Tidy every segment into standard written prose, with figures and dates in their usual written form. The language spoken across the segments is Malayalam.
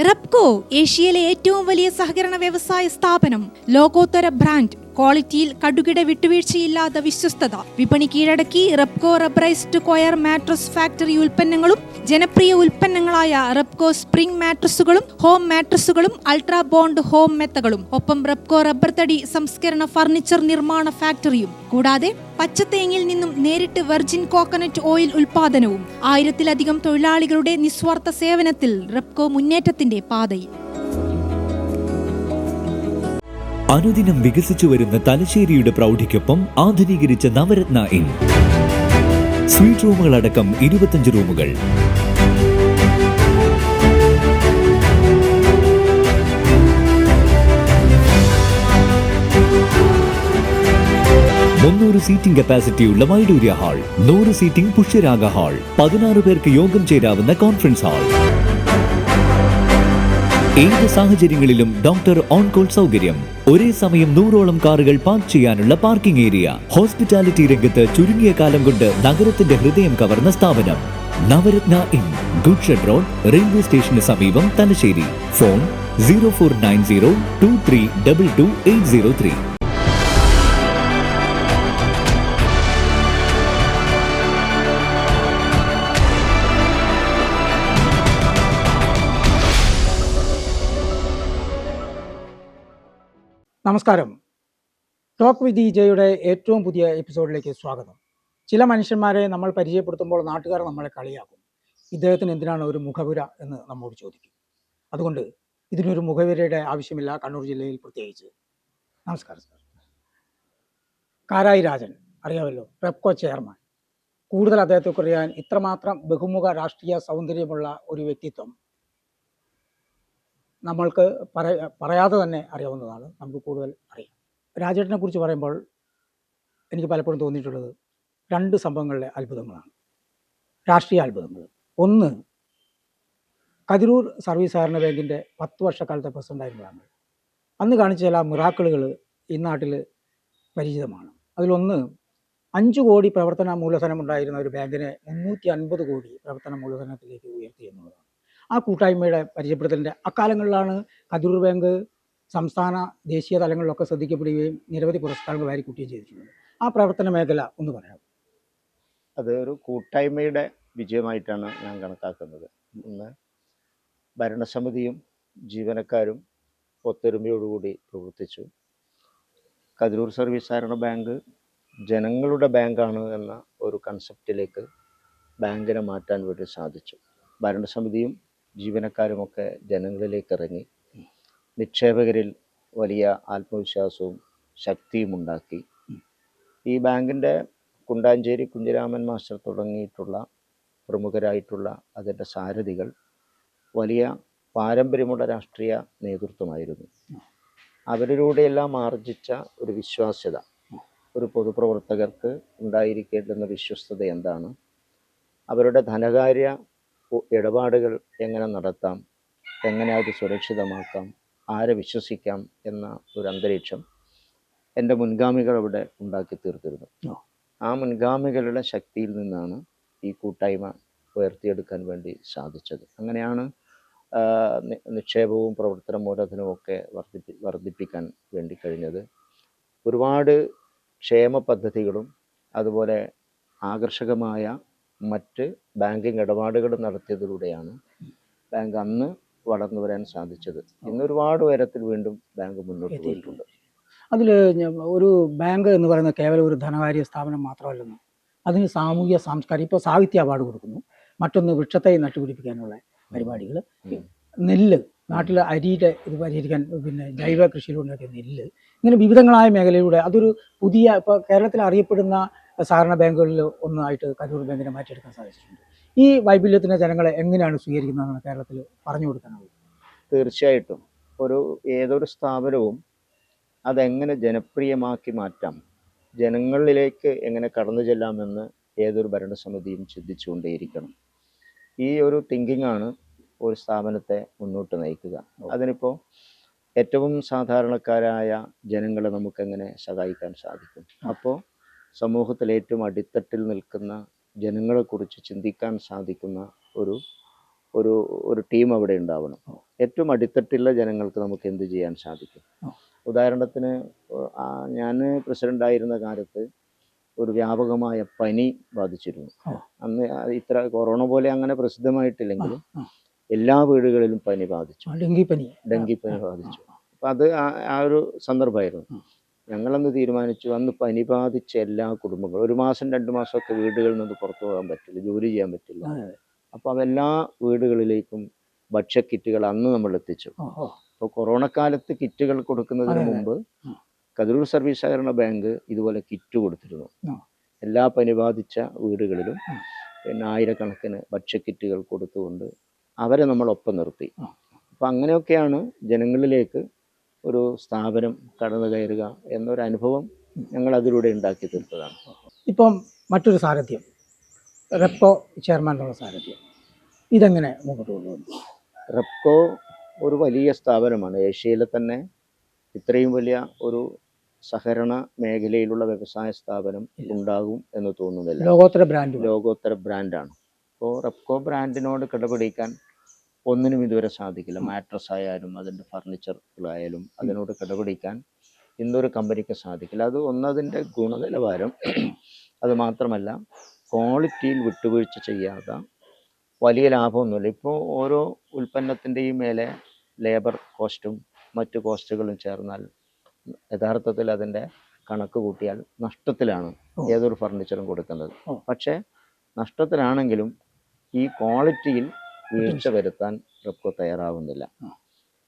റെപ്കോ ഏഷ്യയിലെ ഏറ്റവും വലിയ സഹകരണ വ്യവസായ സ്ഥാപനം. ലോകോത്തര ബ്രാൻഡ്, ക്വാളിറ്റിയിൽ കടുകിട വിട്ടുവീഴ്ചയില്ലാത്ത വിശ്വസ്തത. വിപണി കീഴടക്കി Repco rubberised coir mattress factory ഉൽപ്പന്നങ്ങളും ജനപ്രിയ ഉൽപ്പന്നങ്ങളായ റെപ്കോ സ്പ്രിംഗ് മാട്രസുകളും ഹോം മാട്രസുകളും അൾട്രാ ബോണ്ട് ഹോം മെത്തകളും, ഒപ്പം റെപ്കോ റബ്ബർ തടി സംസ്കരണ ഫർണിച്ചർ നിർമ്മാണ ഫാക്ടറിയും. കൂടാതെ പച്ചത്തേങ്ങിൽ നിന്നും നേരിട്ട് വെർജിൻ കോക്കനട്ട് ഓയിൽ ഉൽപാദനവും. 1000-ലധികം തൊഴിലാളികളുടെ നിസ്വാർത്ഥ സേവനത്തിൽ റെപ്കോ മുന്നേറ്റത്തിന്റെ പാതയിൽ. അനുദിനം വികസിച്ചു വരുന്ന തലശ്ശേരിയുടെ പ്രൗഢിക്കൊപ്പം ആധുനീകരിച്ച നവരത്ന ഇൻ സ്വീറ്റ് റൂമുകളടക്കം 25 റൂമുകൾ. മുന്നൂറ് സീറ്റിംഗ് കപ്പാസിറ്റിയുള്ള Vaidurya hall, 100 seating Pushyaraga hall, 16 പേർക്ക് യോഗം ചേരാവുന്ന കോൺഫറൻസ് ഹാൾ. ഏത് സാഹചര്യങ്ങളിലും ഡോക്ടർ ഓൺ കോൾ സൗകര്യം. ഒരേ സമയം 100ഓളം കാറുകൾ പാർക്ക് ചെയ്യാനുള്ള പാർക്കിംഗ് ഏരിയ. ഹോസ്പിറ്റാലിറ്റി രംഗത്ത് ചുരുങ്ങിയ കാലം കൊണ്ട് നഗരത്തിന്റെ ഹൃദയം കവർന്ന സ്ഥാപനം Navaratna inn, goods shed road, railway സ്റ്റേഷന് സമീപം, തലശ്ശേരി. ഫോൺ 049023222803. നമസ്കാരം. ടോക്ക് വിത്ത് ജയുടെ ഏറ്റവും പുതിയ എപ്പിസോഡിലേക്ക് സ്വാഗതം. ചില മനുഷ്യന്മാരെ നമ്മൾ പരിചയപ്പെടുത്തുമ്പോൾ നാട്ടുകാർ നമ്മളെ കളിയാക്കും. ഇദ്ദേഹത്തിന് എന്തിനാണ് ഒരു മുഖവുര എന്ന് നമ്മോട് ചോദിക്കും. അതുകൊണ്ട് ഇതിനൊരു മുഖവുരയുടെ ആവശ്യമില്ല, കണ്ണൂർ ജില്ലയിൽ പ്രത്യേകിച്ച്. നമസ്കാരം സാർ. കാരായി രാജൻ അറിയാമല്ലോ, റെപ്കോ ചെയർമാൻ. കൂടുതൽ അദ്ദേഹത്തെ അറിയാൻ ഇത്രമാത്രം ബഹുമുഖ രാഷ്ട്രീയ സൗന്ദര്യമുള്ള ഒരു വ്യക്തിത്വം നമ്മൾക്ക് പറയാതെ തന്നെ അറിയാവുന്നതാണ്. നമുക്ക് കൂടുതൽ അറിയാം. രാജേട്ടനെ കുറിച്ച് പറയുമ്പോൾ എനിക്ക് പലപ്പോഴും തോന്നിയിട്ടുള്ളത് 2 സംഭവങ്ങളിലെ അത്ഭുതങ്ങളാണ്, രാഷ്ട്രീയ അത്ഭുതങ്ങൾ. ഒന്ന്, കതിരൂർ സർവീസ് സഹകരണ ബാങ്കിൻ്റെ 10 വർഷക്കാലത്തെ പ്രസിഡൻ്റായിരുന്നതാണ്. അന്ന് കാണിച്ച ചില മിറാക്കിളുകൾ ഈ നാട്ടിൽ പരിചിതമാണ്. അതിലൊന്ന്, 5 കോടി പ്രവർത്തന മൂലധനം ഉണ്ടായിരുന്ന ഒരു ബാങ്കിനെ 350 കോടി പ്രവർത്തന മൂലധനത്തിലേക്ക് ഉയർത്തി എന്നുള്ളതാണ്. ആ കൂട്ടായ്മയുടെ പരിചയപ്പെടുത്തലിൻ്റെ അക്കാലങ്ങളിലാണ് കതിരൂർ ബാങ്ക് സംസ്ഥാന ദേശീയ തലങ്ങളിലൊക്കെ ശ്രദ്ധിക്കപ്പെടുകയും നിരവധി പുരസ്കാരങ്ങൾ വാരിക്കൂട്ടുകയും ചെയ്തിട്ടുണ്ട്. ആ പ്രവർത്തന മേഖല ഒന്ന് പറയാം. അത് ഒരു കൂട്ടായ്മയുടെ വിജയമായിട്ടാണ് ഞാൻ കണക്കാക്കുന്നത്. ഇന്ന് ഭരണസമിതിയും ജീവനക്കാരും ഒത്തൊരുമയോടുകൂടി പ്രവർത്തിച്ചു. കതിരൂർ സർവീസ് സഹകരണ ബാങ്ക് ജനങ്ങളുടെ ബാങ്കാണ് എന്ന ഒരു കൺസെപ്റ്റിലേക്ക് ബാങ്കിനെ മാറ്റാൻ വേണ്ടി സാധിച്ചു. ഭരണസമിതിയും ജീവനക്കാരുമൊക്കെ ജനങ്ങളിലേക്ക് ഇറങ്ങി നിക്ഷേപകരിൽ വലിയ ആത്മവിശ്വാസവും ശക്തിയും ഉണ്ടാക്കി. ഈ ബാങ്കിൻ്റെ കുണ്ടാഞ്ചേരി കുഞ്ഞിരാമൻ മാസ്റ്റർ തുടങ്ങിയിട്ടുള്ള പ്രമുഖരായിട്ടുള്ള അതിൻ്റെ സാരഥികൾ വലിയ പാരമ്പര്യമുള്ള രാഷ്ട്രീയ നേതൃത്വമായിരുന്നു. അവരിലൂടെയെല്ലാം ആർജിച്ച ഒരു വിശ്വാസ്യത, ഒരു പൊതുപ്രവർത്തകർക്ക് ഉണ്ടായിരിക്കേണ്ടുന്ന വിശ്വസ്തത എന്താണ്, അവരുടെ ധനകാര്യ ഇടപാടുകൾ എങ്ങനെ നടത്താം, എങ്ങനെ അത് സുരക്ഷിതമാക്കാം, ആരെ വിശ്വസിക്കാം എന്ന ഒരു അന്തരീക്ഷം എൻ്റെ മുൻഗാമികൾ അവിടെ ഉണ്ടാക്കി തീർത്തിരുന്നു. ആ മുൻഗാമികളുടെ ശക്തിയിൽ നിന്നാണ് ഈ കൂട്ടായ്മ ഉയർത്തിയെടുക്കാൻ വേണ്ടി സാധിച്ചത്. അങ്ങനെയാണ് നിക്ഷേപവും പ്രവർത്തന മൂലധനവും ഒക്കെ വർദ്ധിപ്പിക്കാൻ വേണ്ടി കഴിഞ്ഞത്. ഒരുപാട് ക്ഷേമ പദ്ധതികളും അതുപോലെ ആകർഷകമായ മറ്റ് ബാങ്കിങ് ഇടപാടുകൾ നടത്തിയതിലൂടെയാണ് ബാങ്ക് അന്ന് വളർന്നു വരാൻ സാധിച്ചത്. ഇന്ന് ഒരുപാട് ഉയരത്തിൽ വീണ്ടും ബാങ്ക് മുന്നോട്ട് പോയിട്ടുണ്ട്. അതിൽ ഒരു ബാങ്ക് എന്ന് പറയുന്നത് കേവലം ഒരു ധനകാര്യ സ്ഥാപനം മാത്രമല്ലെന്ന്, അതിന് സാമൂഹ്യ സാംസ്കാരിക, ഇപ്പോൾ സാഹിത്യ അവാർഡ് കൊടുക്കുന്നു, മറ്റൊന്ന് വൃക്ഷത്തെ നട്ടുപിടിപ്പിക്കാനുള്ള പരിപാടികൾ, നെല്ല്, നാട്ടിൽ അരിയുടെ ഇത് പരിഹരിക്കാൻ പിന്നെ ജൈവ കൃഷിയിലുണ്ടാക്കിയ നെല്ല്, ഇങ്ങനെ വിവിധങ്ങളായ മേഖലയിലൂടെ അതൊരു പുതിയ, ഇപ്പോൾ കേരളത്തിൽ അറിയപ്പെടുന്ന സഹകരണ ബാങ്കുകളിൽ ഒന്നായിട്ട് കരൂർ ബാങ്കിനെ മാറ്റിയെടുക്കാൻ സാധിച്ചിട്ടുണ്ട്. ഈ വൈപുല്യത്തിനെ ജനങ്ങളെ എങ്ങനെയാണ് സ്വീകരിക്കുന്നതെന്ന് കേരളത്തിൽ പറഞ്ഞു കൊടുക്കാനാവും? തീർച്ചയായിട്ടും ഏതൊരു സ്ഥാപനവും അതെങ്ങനെ ജനപ്രിയമാക്കി മാറ്റാം, ജനങ്ങളിലേക്ക് എങ്ങനെ കടന്നു ചെല്ലാമെന്ന് ഏതൊരു ഭരണസമിതിയും ചിന്തിച്ചുകൊണ്ടേയിരിക്കണം. ഈ ഒരു തിങ്കിങ് ആണ് ഒരു സ്ഥാപനത്തെ മുന്നോട്ട് നയിക്കുക. അതിനിപ്പോൾ ഏറ്റവും സാധാരണക്കാരായ ജനങ്ങളെ നമുക്കെങ്ങനെ സഹായിക്കാൻ സാധിക്കും? അപ്പോൾ സമൂഹത്തിൽ ഏറ്റവും അടിത്തട്ടിൽ നിൽക്കുന്ന ജനങ്ങളെക്കുറിച്ച് ചിന്തിക്കാൻ സാധിക്കുന്ന ഒരു ഒരു ഒരു ടീം അവിടെ ഉണ്ടാവണം. ഏറ്റവും അടിത്തട്ടിലുള്ള ജനങ്ങൾക്ക് നമുക്ക് എന്ത് ചെയ്യാൻ സാധിക്കും? ഉദാഹരണത്തിന് ഞാൻ പ്രസിഡൻ്റായിരുന്ന കാലത്ത് ഒരു വ്യാപകമായ പനി ബാധിച്ചിരുന്നു. അന്ന് ഇത്ര കൊറോണ പോലെ അങ്ങനെ പ്രസിദ്ധമായിട്ടില്ലെങ്കിലും എല്ലാ വീടുകളിലും പനി ബാധിച്ചു, ഡെങ്കിപ്പനി ബാധിച്ചു. അപ്പം അത് ആ ഒരു സന്ദർഭമായിരുന്നു. ഞങ്ങളന്ന് തീരുമാനിച്ചു, അന്ന് പനി ബാധിച്ച എല്ലാ കുടുംബങ്ങളും 1 മാസം 2 മാസമൊക്കെ വീടുകളിൽ നിന്ന് പുറത്തു പോകാൻ പറ്റില്ല, ജോലി ചെയ്യാൻ പറ്റില്ല. അപ്പോൾ അതെല്ലാ വീടുകളിലേക്കും ഭക്ഷ്യക്കിറ്റുകൾ അന്ന് നമ്മൾ എത്തിച്ചു. അപ്പോൾ കൊറോണ കാലത്ത് കിറ്റുകൾ കൊടുക്കുന്നതിന് മുമ്പ് കതിരൂർ സർവീസ് സഹകരണ ബാങ്ക് ഇതുപോലെ കിറ്റ് കൊടുത്തിരുന്നു. എല്ലാ പനി ബാധിച്ച വീടുകളിലും പിന്നെ ആയിരക്കണക്കിന് ഭക്ഷ്യക്കിറ്റുകൾ കൊടുത്തുകൊണ്ട് അവരെ നമ്മളൊപ്പം നിർത്തി. അപ്പം അങ്ങനെയൊക്കെയാണ് ജനങ്ങളിലേക്ക് ഒരു സ്ഥാപനം കടന്നു കയറുക എന്നൊരനുഭവം ഞങ്ങൾ അതിലൂടെ ഉണ്ടാക്കി തീർത്തതാണ്. ഇപ്പം മറ്റൊരു സാരഥ്യം, റെപ്കോ ചെയർമാൻ എന്നുള്ള സാരഥ്യം, ഇതെങ്ങനെ മുമ്പോട്ട് കൊണ്ടുപോകുന്നു? റെപ്കോ ഒരു വലിയ സ്ഥാപനമാണ്. ഏഷ്യയിലെ തന്നെ ഇത്രയും വലിയ ഒരു സഹകരണ മേഖലയിലുള്ള വ്യവസായ സ്ഥാപനം ഉണ്ടാകും എന്ന് തോന്നുന്നില്ല. ലോകോത്തര ബ്രാൻഡാണ്. അപ്പോൾ റെപ്കോ ബ്രാൻഡിനോട് കിടപിടിക്കാൻ ഒന്നിനും ഇതുവരെ സാധിക്കില്ല. മാട്രസ് ആയാലും അതിൻ്റെ ഫർണിച്ചറുകളായാലും അതിനോട് കിടപിടിക്കാൻ ഇന്നൊരു കമ്പനിക്ക് സാധിക്കില്ല. അത് ഒന്നതിൻ്റെ ഗുണനിലവാരം, അത് മാത്രമല്ല ക്വാളിറ്റിയിൽ വിട്ടുവീഴ്ച ചെയ്യാത്ത വലിയ ലാഭമൊന്നുമില്ല. ഇപ്പോൾ ഓരോ ഉൽപ്പന്നത്തിൻ്റെയും മേലെ ലേബർ കോസ്റ്റും മറ്റു കോസ്റ്റുകളും ചേർന്നാൽ യഥാർത്ഥത്തിൽ അതിൻ്റെ കണക്ക് കൂട്ടിയാൽ നഷ്ടത്തിലാണ് ഏതൊരു ഫർണിച്ചറും കൊടുക്കുന്നത്. പക്ഷേ നഷ്ടത്തിലാണെങ്കിലും ഈ ക്വാളിറ്റിയിൽ വീഴ്ച വരുത്താൻ റെപ്കോ തയ്യാറാവുന്നില്ല.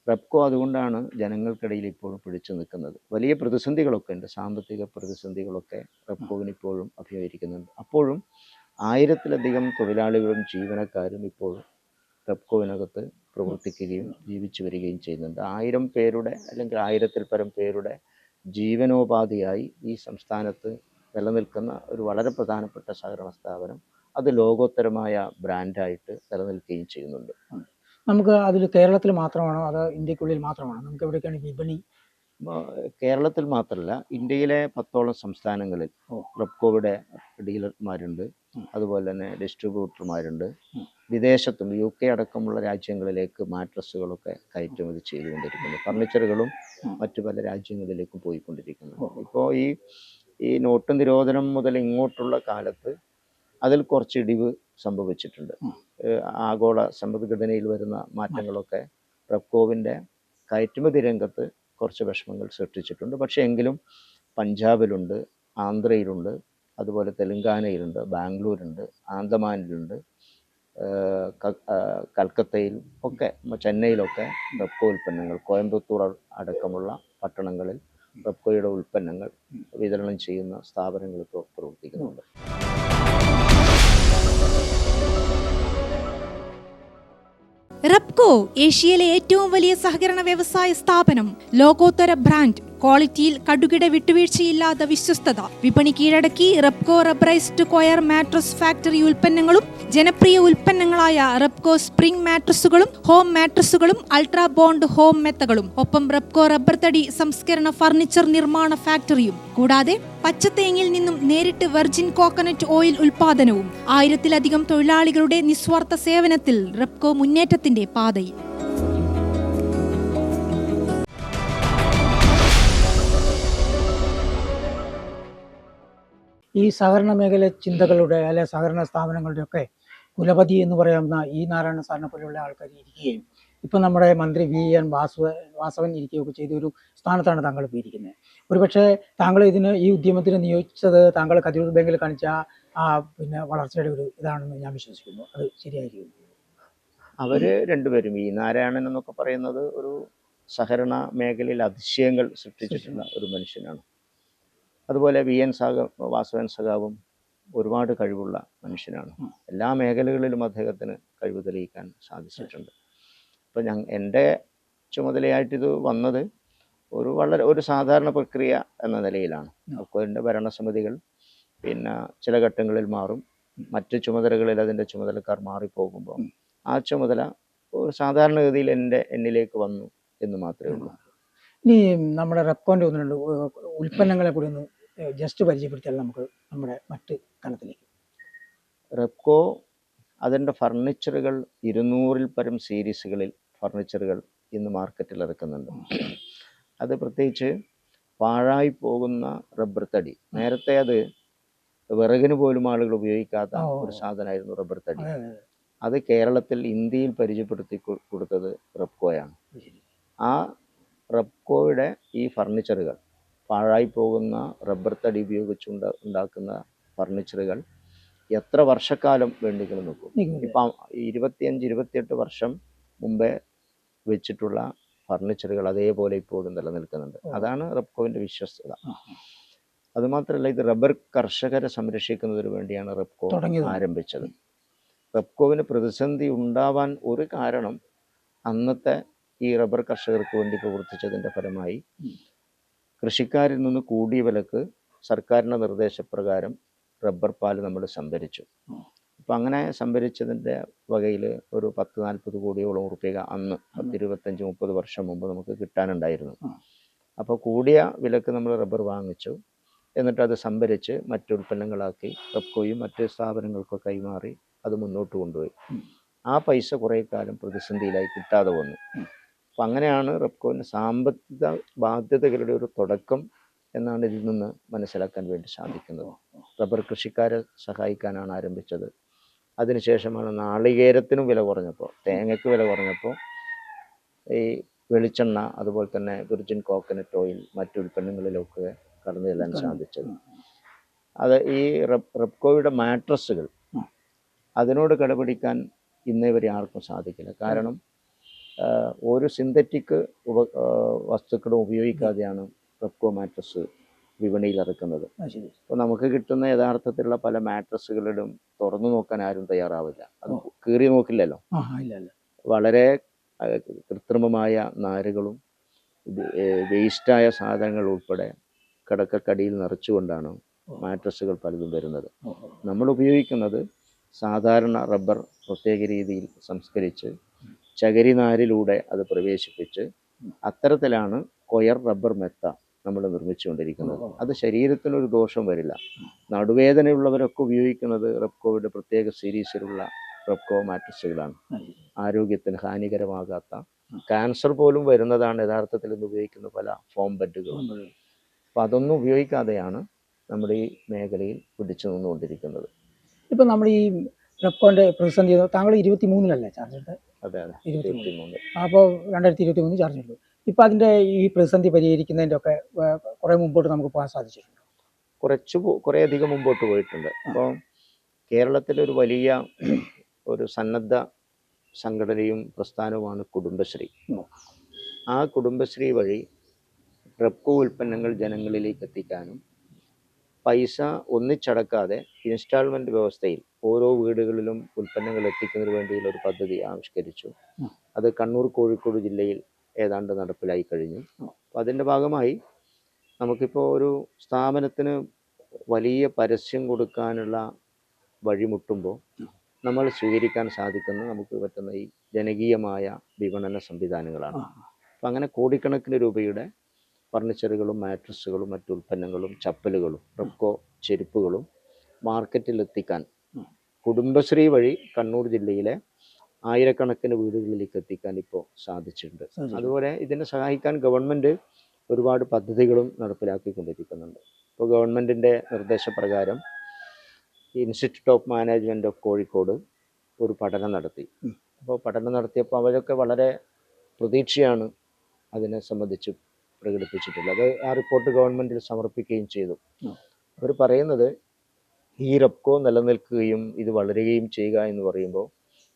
റെപ്കോ അതുകൊണ്ടാണ് ജനങ്ങൾക്കിടയിൽ ഇപ്പോഴും പിടിച്ചു നിൽക്കുന്നത്. വലിയ പ്രതിസന്ധികളൊക്കെ ഉണ്ട്, സാമ്പത്തിക പ്രതിസന്ധികളൊക്കെ റെപ്കോവിന് ഇപ്പോഴും അഭിമുഖീകരിക്കുന്നുണ്ട്. അപ്പോഴും 1000-ലധികം തൊഴിലാളികളും ജീവനക്കാരും ഇപ്പോഴും റെപ്കോവിനകത്ത് പ്രവർത്തിക്കുകയും ജീവിച്ചു വരികയും ചെയ്യുന്നുണ്ട്. 1000 പേരുടെ അല്ലെങ്കിൽ 1000-ൽ പരം പേരുടെ ജീവനോപാധിയായി ഈ സംസ്ഥാനത്ത് നിലനിൽക്കുന്ന ഒരു വളരെ പ്രധാനപ്പെട്ട സഹകരണ സ്ഥാപനം അത് ലോകോത്തരമായ ബ്രാൻഡായിട്ട് നിലനിൽക്കുകയും ചെയ്യുന്നുണ്ട്. നമുക്ക് അതിൽ കേരളത്തിൽ മാത്രമാണോ അതോ ഇന്ത്യക്കുള്ളിൽ മാത്രമാണോ? നമുക്ക് എവിടെയൊക്കെയാണ് വിപണി? കേരളത്തിൽ മാത്രമല്ല, ഇന്ത്യയിലെ 10ഓളം സംസ്ഥാനങ്ങളിൽ റെപ്കോയുടെ ഡീലർമാരുണ്ട്, അതുപോലെ തന്നെ ഡിസ്ട്രിബ്യൂട്ടർമാരുണ്ട്. വിദേശത്തും UK അടക്കമുള്ള രാജ്യങ്ങളിലേക്ക് മാട്രസുകളൊക്കെ കയറ്റുമതി ചെയ്തുകൊണ്ടിരിക്കുന്നു. ഫർണിച്ചറുകളും മറ്റു പല രാജ്യങ്ങളിലേക്കും പോയിക്കൊണ്ടിരിക്കുന്നു. ഇപ്പോൾ ഈ നോട്ട് നിരോധനം മുതൽ ഇങ്ങോട്ടുള്ള കാലത്ത് അതിൽ കുറച്ച് ഇടിവ് സംഭവിച്ചിട്ടുണ്ട്. ആഗോള സമ്പദ്ഘടനയിൽ വരുന്ന മാറ്റങ്ങളൊക്കെ റെപ്കോവിൻ്റെ കയറ്റുമതി രംഗത്ത് കുറച്ച് വിഷമങ്ങൾ സൃഷ്ടിച്ചിട്ടുണ്ട്. പക്ഷേ എങ്കിലും പഞ്ചാബിലുണ്ട്, ആന്ധ്രയിലുണ്ട്, അതുപോലെ തെലങ്കാനയിലുണ്ട്, ബാംഗ്ലൂരുണ്ട്, ആൻഡമാനിലുണ്ട്, കൽക്കത്തയിൽ ഒക്കെ, ചെന്നൈയിലൊക്കെ റെപ്കോ ഉൽപ്പന്നങ്ങൾ, കോയമ്പത്തൂർ അടക്കമുള്ള പട്ടണങ്ങളിൽ റെപ്കോയുടെ ഉൽപ്പന്നങ്ങൾ വിതരണം ചെയ്യുന്ന സ്ഥാപനങ്ങൾ ഇപ്പോൾ പ്രവർത്തിക്കുന്നുണ്ട്. റെപ്കോ ഏഷ്യയിലെ ഏറ്റവും വലിയ സഹകരണ വ്യവസായ സ്ഥാപനം, ലോകോത്തര ബ്രാൻഡ്, ക്വാളിറ്റിയിൽ കടുകിട വിട്ടുവീഴ്ചയില്ലാത്ത വിശ്വസ്തത, വിപണി കീഴടക്കി. Repco rubberised coir mattress factory ഉൽപ്പന്നങ്ങളും ജനപ്രിയ ഉൽപ്പന്നങ്ങളായ റെപ്കോ സ്പ്രിംഗ് മാട്രസുകളും ഹോം മാട്രസുകളും അൾട്രാ ബോണ്ട് ഹോം മെത്തകളും, ഒപ്പം റെപ്കോ റബ്ബർ തടി സംസ്കരണ ഫർണിച്ചർ നിർമ്മാണ ഫാക്ടറിയും, കൂടാതെ പച്ചത്തേങ്ങിൽ നിന്നും നേരിട്ട് വെർജിൻ കോക്കനട്ട് ഓയിൽ ഉൽപാദനവും. 1000-ലധികം തൊഴിലാളികളുടെ നിസ്വാർത്ഥ സേവനത്തിൽ റെപ്കോ മുന്നേറ്റത്തിന്റെ പാതയിൽ. ഈ സഹകരണ മേഖല ചിന്തകളുടെ അല്ലെ സഹകരണ സ്ഥാപനങ്ങളുടെയൊക്കെ കുലപതി എന്ന് പറയുന്ന ഈ നാരായണ സാറിനെ പോലെയുള്ള ആൾക്കാർ ഇരിക്കുകയും ഇപ്പം നമ്മുടെ മന്ത്രി VN വാസവൻ ഇരിക്കുകയൊക്കെ ചെയ്ത ഒരു സ്ഥാനത്താണ് താങ്കൾ ഇപ്പോൾ ഇരിക്കുന്നത്. ഒരുപക്ഷെ താങ്കൾ ഈ ഉദ്യമത്തിന് നിയോഗിച്ചത് താങ്കൾ കതിരൂർ ബാങ്കിൽ കാണിച്ച പിന്നെ വളർച്ചയുടെ ഒരു ഇതാണെന്ന് ഞാൻ വിശ്വസിക്കുന്നു. അത് ശരിയായിരിക്കും? അവർ രണ്ടുപേരും, ഈ നാരായണൻ എന്നൊക്കെ പറയുന്നത് ഒരു സഹകരണ മേഖലയിൽ അതിശയങ്ങൾ സൃഷ്ടിച്ചിട്ടുള്ള ഒരു മനുഷ്യനാണ്. അതുപോലെ വാസവൻ സഖാവും ഒരുപാട് കഴിവുള്ള മനുഷ്യനാണ്. എല്ലാ മേഖലകളിലും അദ്ദേഹത്തിന് കഴിവ് തെളിയിക്കാൻ സാധിച്ചിട്ടുണ്ട്. അപ്പോൾ എൻ്റെ ചുമതലയായിട്ടിത് വന്നത് ഒരു സാധാരണ പ്രക്രിയ എന്ന നിലയിലാണ്. അപ്പോൾ എൻ്റെ ഭരണസമിതികൾ പിന്നെ ചില ഘട്ടങ്ങളിൽ മാറും, മറ്റ് ചുമതലകളിൽ അതിൻ്റെ ചുമതലക്കാർ മാറിപ്പോകുമ്പോൾ ആ ചുമതല ഒരു സാധാരണഗതിയിൽ എന്നിലേക്ക് വന്നു എന്ന് മാത്രമേ ഉള്ളൂ. ഇനി നമ്മുടെ റെപ്കോൻ്റെ 1-2 ഉൽപ്പന്നങ്ങളെ കൂടി ഒന്ന് ജസ്റ്റ് പരിചയപ്പെടുത്തിയാൽ നമുക്ക് നമ്മുടെ മറ്റ് തലത്തിലേക്ക്. റെപ്കോ അതിൻ്റെ ഫർണിച്ചറുകൾ 200-ൽ പരം സീരീസുകളിൽ ഫർണിച്ചറുകൾ ഇന്ന് മാർക്കറ്റിൽ ഇറക്കുന്നുണ്ട്. അത് പ്രത്യേകിച്ച് പാഴായി പോകുന്ന റബ്ബർ തടി. നേരത്തെ അത് വിറകിന് പോലും ആളുകൾ ഉപയോഗിക്കാത്ത ഒരു സാധനമായിരുന്നു റബ്ബർ തടി. അത് കേരളത്തിൽ ഇന്ത്യയിൽ പരിചയപ്പെടുത്തി കൊടുത്തത് റെപ്കോയാണ്. ആ റെപ്കോയുടെ ഈ ഫർണിച്ചറുകൾ, പാഴായി പോകുന്ന റബ്ബർ തടി ഉപയോഗിച്ചുണ്ടാക്കുന്ന ഫർണിച്ചറുകൾ എത്ര വർഷക്കാലം വേണ്ടികളും നിൽക്കും. ഇപ്പം 25-28 വർഷം മുമ്പേ വെച്ചിട്ടുള്ള ഫർണിച്ചറുകൾ അതേപോലെ ഇപ്പോഴും നിലനിൽക്കുന്നുണ്ട്. അതാണ് റെപ്കോവിൻ്റെ വിശ്വസ്തത. അതുമാത്രമല്ല, ഇത് റബ്ബർ കർഷകരെ സംരക്ഷിക്കുന്നതിന് വേണ്ടിയാണ് റെപ്കോ ആരംഭിച്ചത്. റെപ്കോവിന് പ്രതിസന്ധി ഉണ്ടാവാൻ ഒരു കാരണം അന്നത്തെ ഈ റബ്ബർ കർഷകർക്ക് വേണ്ടി പ്രവർത്തിച്ചതിൻ്റെ ഫലമായി കൃഷിക്കാരിൽ നിന്ന് കൂടിയ വിലക്ക് സർക്കാരിൻ്റെ നിർദ്ദേശപ്രകാരം റബ്ബർ പാൽ നമ്മൾ സംഭരിച്ചു. അപ്പം അങ്ങനെ സംഭരിച്ചതിൻ്റെ വകയിൽ ഒരു 10-40 കോടിയോളം റുപ്യ അന്ന് 10-25-30 വർഷം മുമ്പ് നമുക്ക് കിട്ടാനുണ്ടായിരുന്നു. അപ്പോൾ കൂടിയ വിലക്ക് നമ്മൾ റബ്ബർ വാങ്ങിച്ചു. എന്നിട്ട് അത് സംഭരിച്ച് മറ്റുൽപ്പന്നങ്ങളാക്കി റെപ്കോയും മറ്റ് സ്ഥാപനങ്ങൾക്കും കൈമാറി അത് മുന്നോട്ട് കൊണ്ടുപോയി. ആ പൈസ കുറേ കാലം പ്രതിസന്ധിയിലായി കിട്ടാതെ വന്നു. അപ്പം അങ്ങനെയാണ് റെപ്കോവിൻ്റെ സാമ്പത്തിക ബാധ്യതകളുടെ ഒരു തുടക്കം എന്നാണ് ഇതിൽ നിന്ന് മനസ്സിലാക്കാൻ വേണ്ടി സാധിക്കുന്നത്. റബ്ബർ കൃഷിക്കാരെ സഹായിക്കാനാണ് ആരംഭിച്ചത്. അതിനുശേഷമാണ് നാളികേരത്തിനും വില കുറഞ്ഞപ്പോൾ, തേങ്ങയ്ക്ക് വില കുറഞ്ഞപ്പോൾ ഈ വെളിച്ചെണ്ണ, അതുപോലെ തന്നെ വിർജിൻ കോക്കനട്ട് ഓയിൽ, മറ്റു ഉൽപ്പന്നങ്ങളിലൊക്കെ കടന്നു ചെല്ലാൻ സാധിച്ചത്. അത് ഈ റെപ്കോയുടെ മാട്രസുകൾ, അതിനോട് കിടപിടിക്കാൻ ഇന്നേ വരെ ആർക്കും സാധിക്കില്ല. കാരണം ഒരു സിന്തറ്റിക് വസ്തുക്കളും ഉപയോഗിക്കാതെയാണ് റെപ്കോ മാട്രസ് വിപണിയിൽ ഇറക്കുന്നത്. അപ്പോൾ നമുക്ക് കിട്ടുന്ന യഥാർത്ഥത്തിലുള്ള പല മാട്രസുകളിലും തുറന്നു നോക്കാൻ ആരും തയ്യാറാവില്ല. അത് കീറി നോക്കില്ലല്ലോ. വളരെ കൃത്രിമമായ നാരുകളും വേസ്റ്റായ സാധനങ്ങൾ ഉൾപ്പെടെ കിടക്കക്കടിയിൽ നിറച്ചുകൊണ്ടാണ് മാട്രസുകൾ പലതും വരുന്നത്. നമ്മൾ ഉപയോഗിക്കുന്നത് സാധാരണ റബ്ബർ പ്രത്യേക രീതിയിൽ സംസ്കരിച്ച് ചകിരി നാരിലൂടെ അത് പ്രവേശിപ്പിച്ച് അത്തരത്തിലാണ് കൊയർ റബ്ബർ മെത്ത നമ്മൾ നിർമ്മിച്ചുകൊണ്ടിരിക്കുന്നത്. അത് ശരീരത്തിനൊരു ദോഷം വരില്ല. നടുവേദനയുള്ളവരൊക്കെ ഉപയോഗിക്കുന്നത് റെപ്കോയുടെ പ്രത്യേക സീരീസിലുള്ള റെപ്കോ മാട്രസുകളാണ്. ആരോഗ്യത്തിന് ഹാനികരമാകാത്ത, ക്യാൻസർ പോലും വരുന്നതാണ് യഥാർത്ഥത്തിൽ ഇന്ന് ഉപയോഗിക്കുന്ന പല ഫോം ബെഡുകളും. അപ്പം അതൊന്നും ഉപയോഗിക്കാതെയാണ് നമ്മുടെ ഈ മേഖലയിൽ പിടിച്ചു നിന്നുകൊണ്ടിരിക്കുന്നത്. ഇപ്പം നമ്മൾ ഈ റെപ്കോൻ്റെ പ്രതിസന്ധി താങ്കൾ 23-ലല്ലേ ചാർജ് എടുത്തത്? അതെ, 23. അപ്പോൾ 2023 ചാർജ് എടുത്തു. ഇപ്പം അതിൻ്റെ ഈ പ്രതിസന്ധി പരിഹരിക്കുന്നതിൻ്റെ ഒക്കെ കുറേ മുമ്പോട്ട് നമുക്ക് പോകാൻ സാധിച്ചിട്ടുണ്ട്. കുറേയധികം മുമ്പോട്ട് പോയിട്ടുണ്ട്. അപ്പോൾ കേരളത്തിലൊരു വലിയ ഒരു സന്നദ്ധ സംഘടനയും പ്രസ്ഥാനവുമാണ് കുടുംബശ്രീ. ആ കുടുംബശ്രീ വഴി റെപ്കോ ഉൽപ്പന്നങ്ങൾ ജനങ്ങളിലേക്ക് എത്തിക്കാനും പൈസ ഒന്നിച്ചടക്കാതെ ഇൻസ്റ്റാൾമെൻറ്റ് വ്യവസ്ഥയിൽ ഓരോ വീടുകളിലും ഉൽപ്പന്നങ്ങൾ എത്തിക്കുന്നതിന് വേണ്ടിയുള്ള ഒരു പദ്ധതി ആവിഷ്കരിച്ചു. അത് കണ്ണൂർ, കോഴിക്കോട് ജില്ലയിൽ ഏതാണ്ട് നടപ്പിലായി കഴിഞ്ഞു. അപ്പോൾ അതിൻ്റെ ഭാഗമായി നമുക്കിപ്പോൾ ഒരു സ്ഥാപനത്തിന് വലിയ പരസ്യം കൊടുക്കാനുള്ള വഴിമുട്ടുമ്പോൾ നമ്മൾ സ്വീകരിക്കാൻ സാധിക്കുന്ന, നമുക്ക് പറ്റുന്ന ഈ ജനകീയമായ വിപണന സംവിധാനങ്ങളാണ്. അപ്പം അങ്ങനെ കോടിക്കണക്കിന് രൂപയുടെ ഫർണിച്ചറുകളും മാട്രസുകളും മറ്റു ഉൽപ്പന്നങ്ങളും ചപ്പലുകളും റെപ്കോ ചെരുപ്പുകളും മാർക്കറ്റിലെത്തിക്കാൻ കുടുംബശ്രീ വഴി കണ്ണൂർ ജില്ലയിലെ ആയിരക്കണക്കിന് വീടുകളിലേക്ക് എത്തിക്കാൻ ഇപ്പോൾ സാധിച്ചിട്ടുണ്ട്. അതുപോലെ ഇതിനെ സഹായിക്കാൻ ഗവൺമെൻറ് ഒരുപാട് പദ്ധതികളും നടപ്പിലാക്കിക്കൊണ്ടിരിക്കുന്നുണ്ട്. ഇപ്പോൾ ഗവൺമെൻറ്റിൻ്റെ നിർദ്ദേശപ്രകാരം institute of management of Kozhikode ഒരു പഠനം നടത്തി. അപ്പോൾ പഠനം നടത്തിയപ്പോൾ അവരൊക്കെ വളരെ പ്രതീക്ഷയാണ് അതിനെ സംബന്ധിച്ച് പ്രകടിപ്പിച്ചിട്ടുള്ളത്. അത് ആ റിപ്പോർട്ട് ഗവൺമെൻറ്റിൽ സമർപ്പിക്കുകയും ചെയ്തു. അവർ പറയുന്നത് ഈ റെപ്കോ നിലനിൽക്കുകയും ഇത് വളരുകയും ചെയ്യുക എന്ന് പറയുമ്പോൾ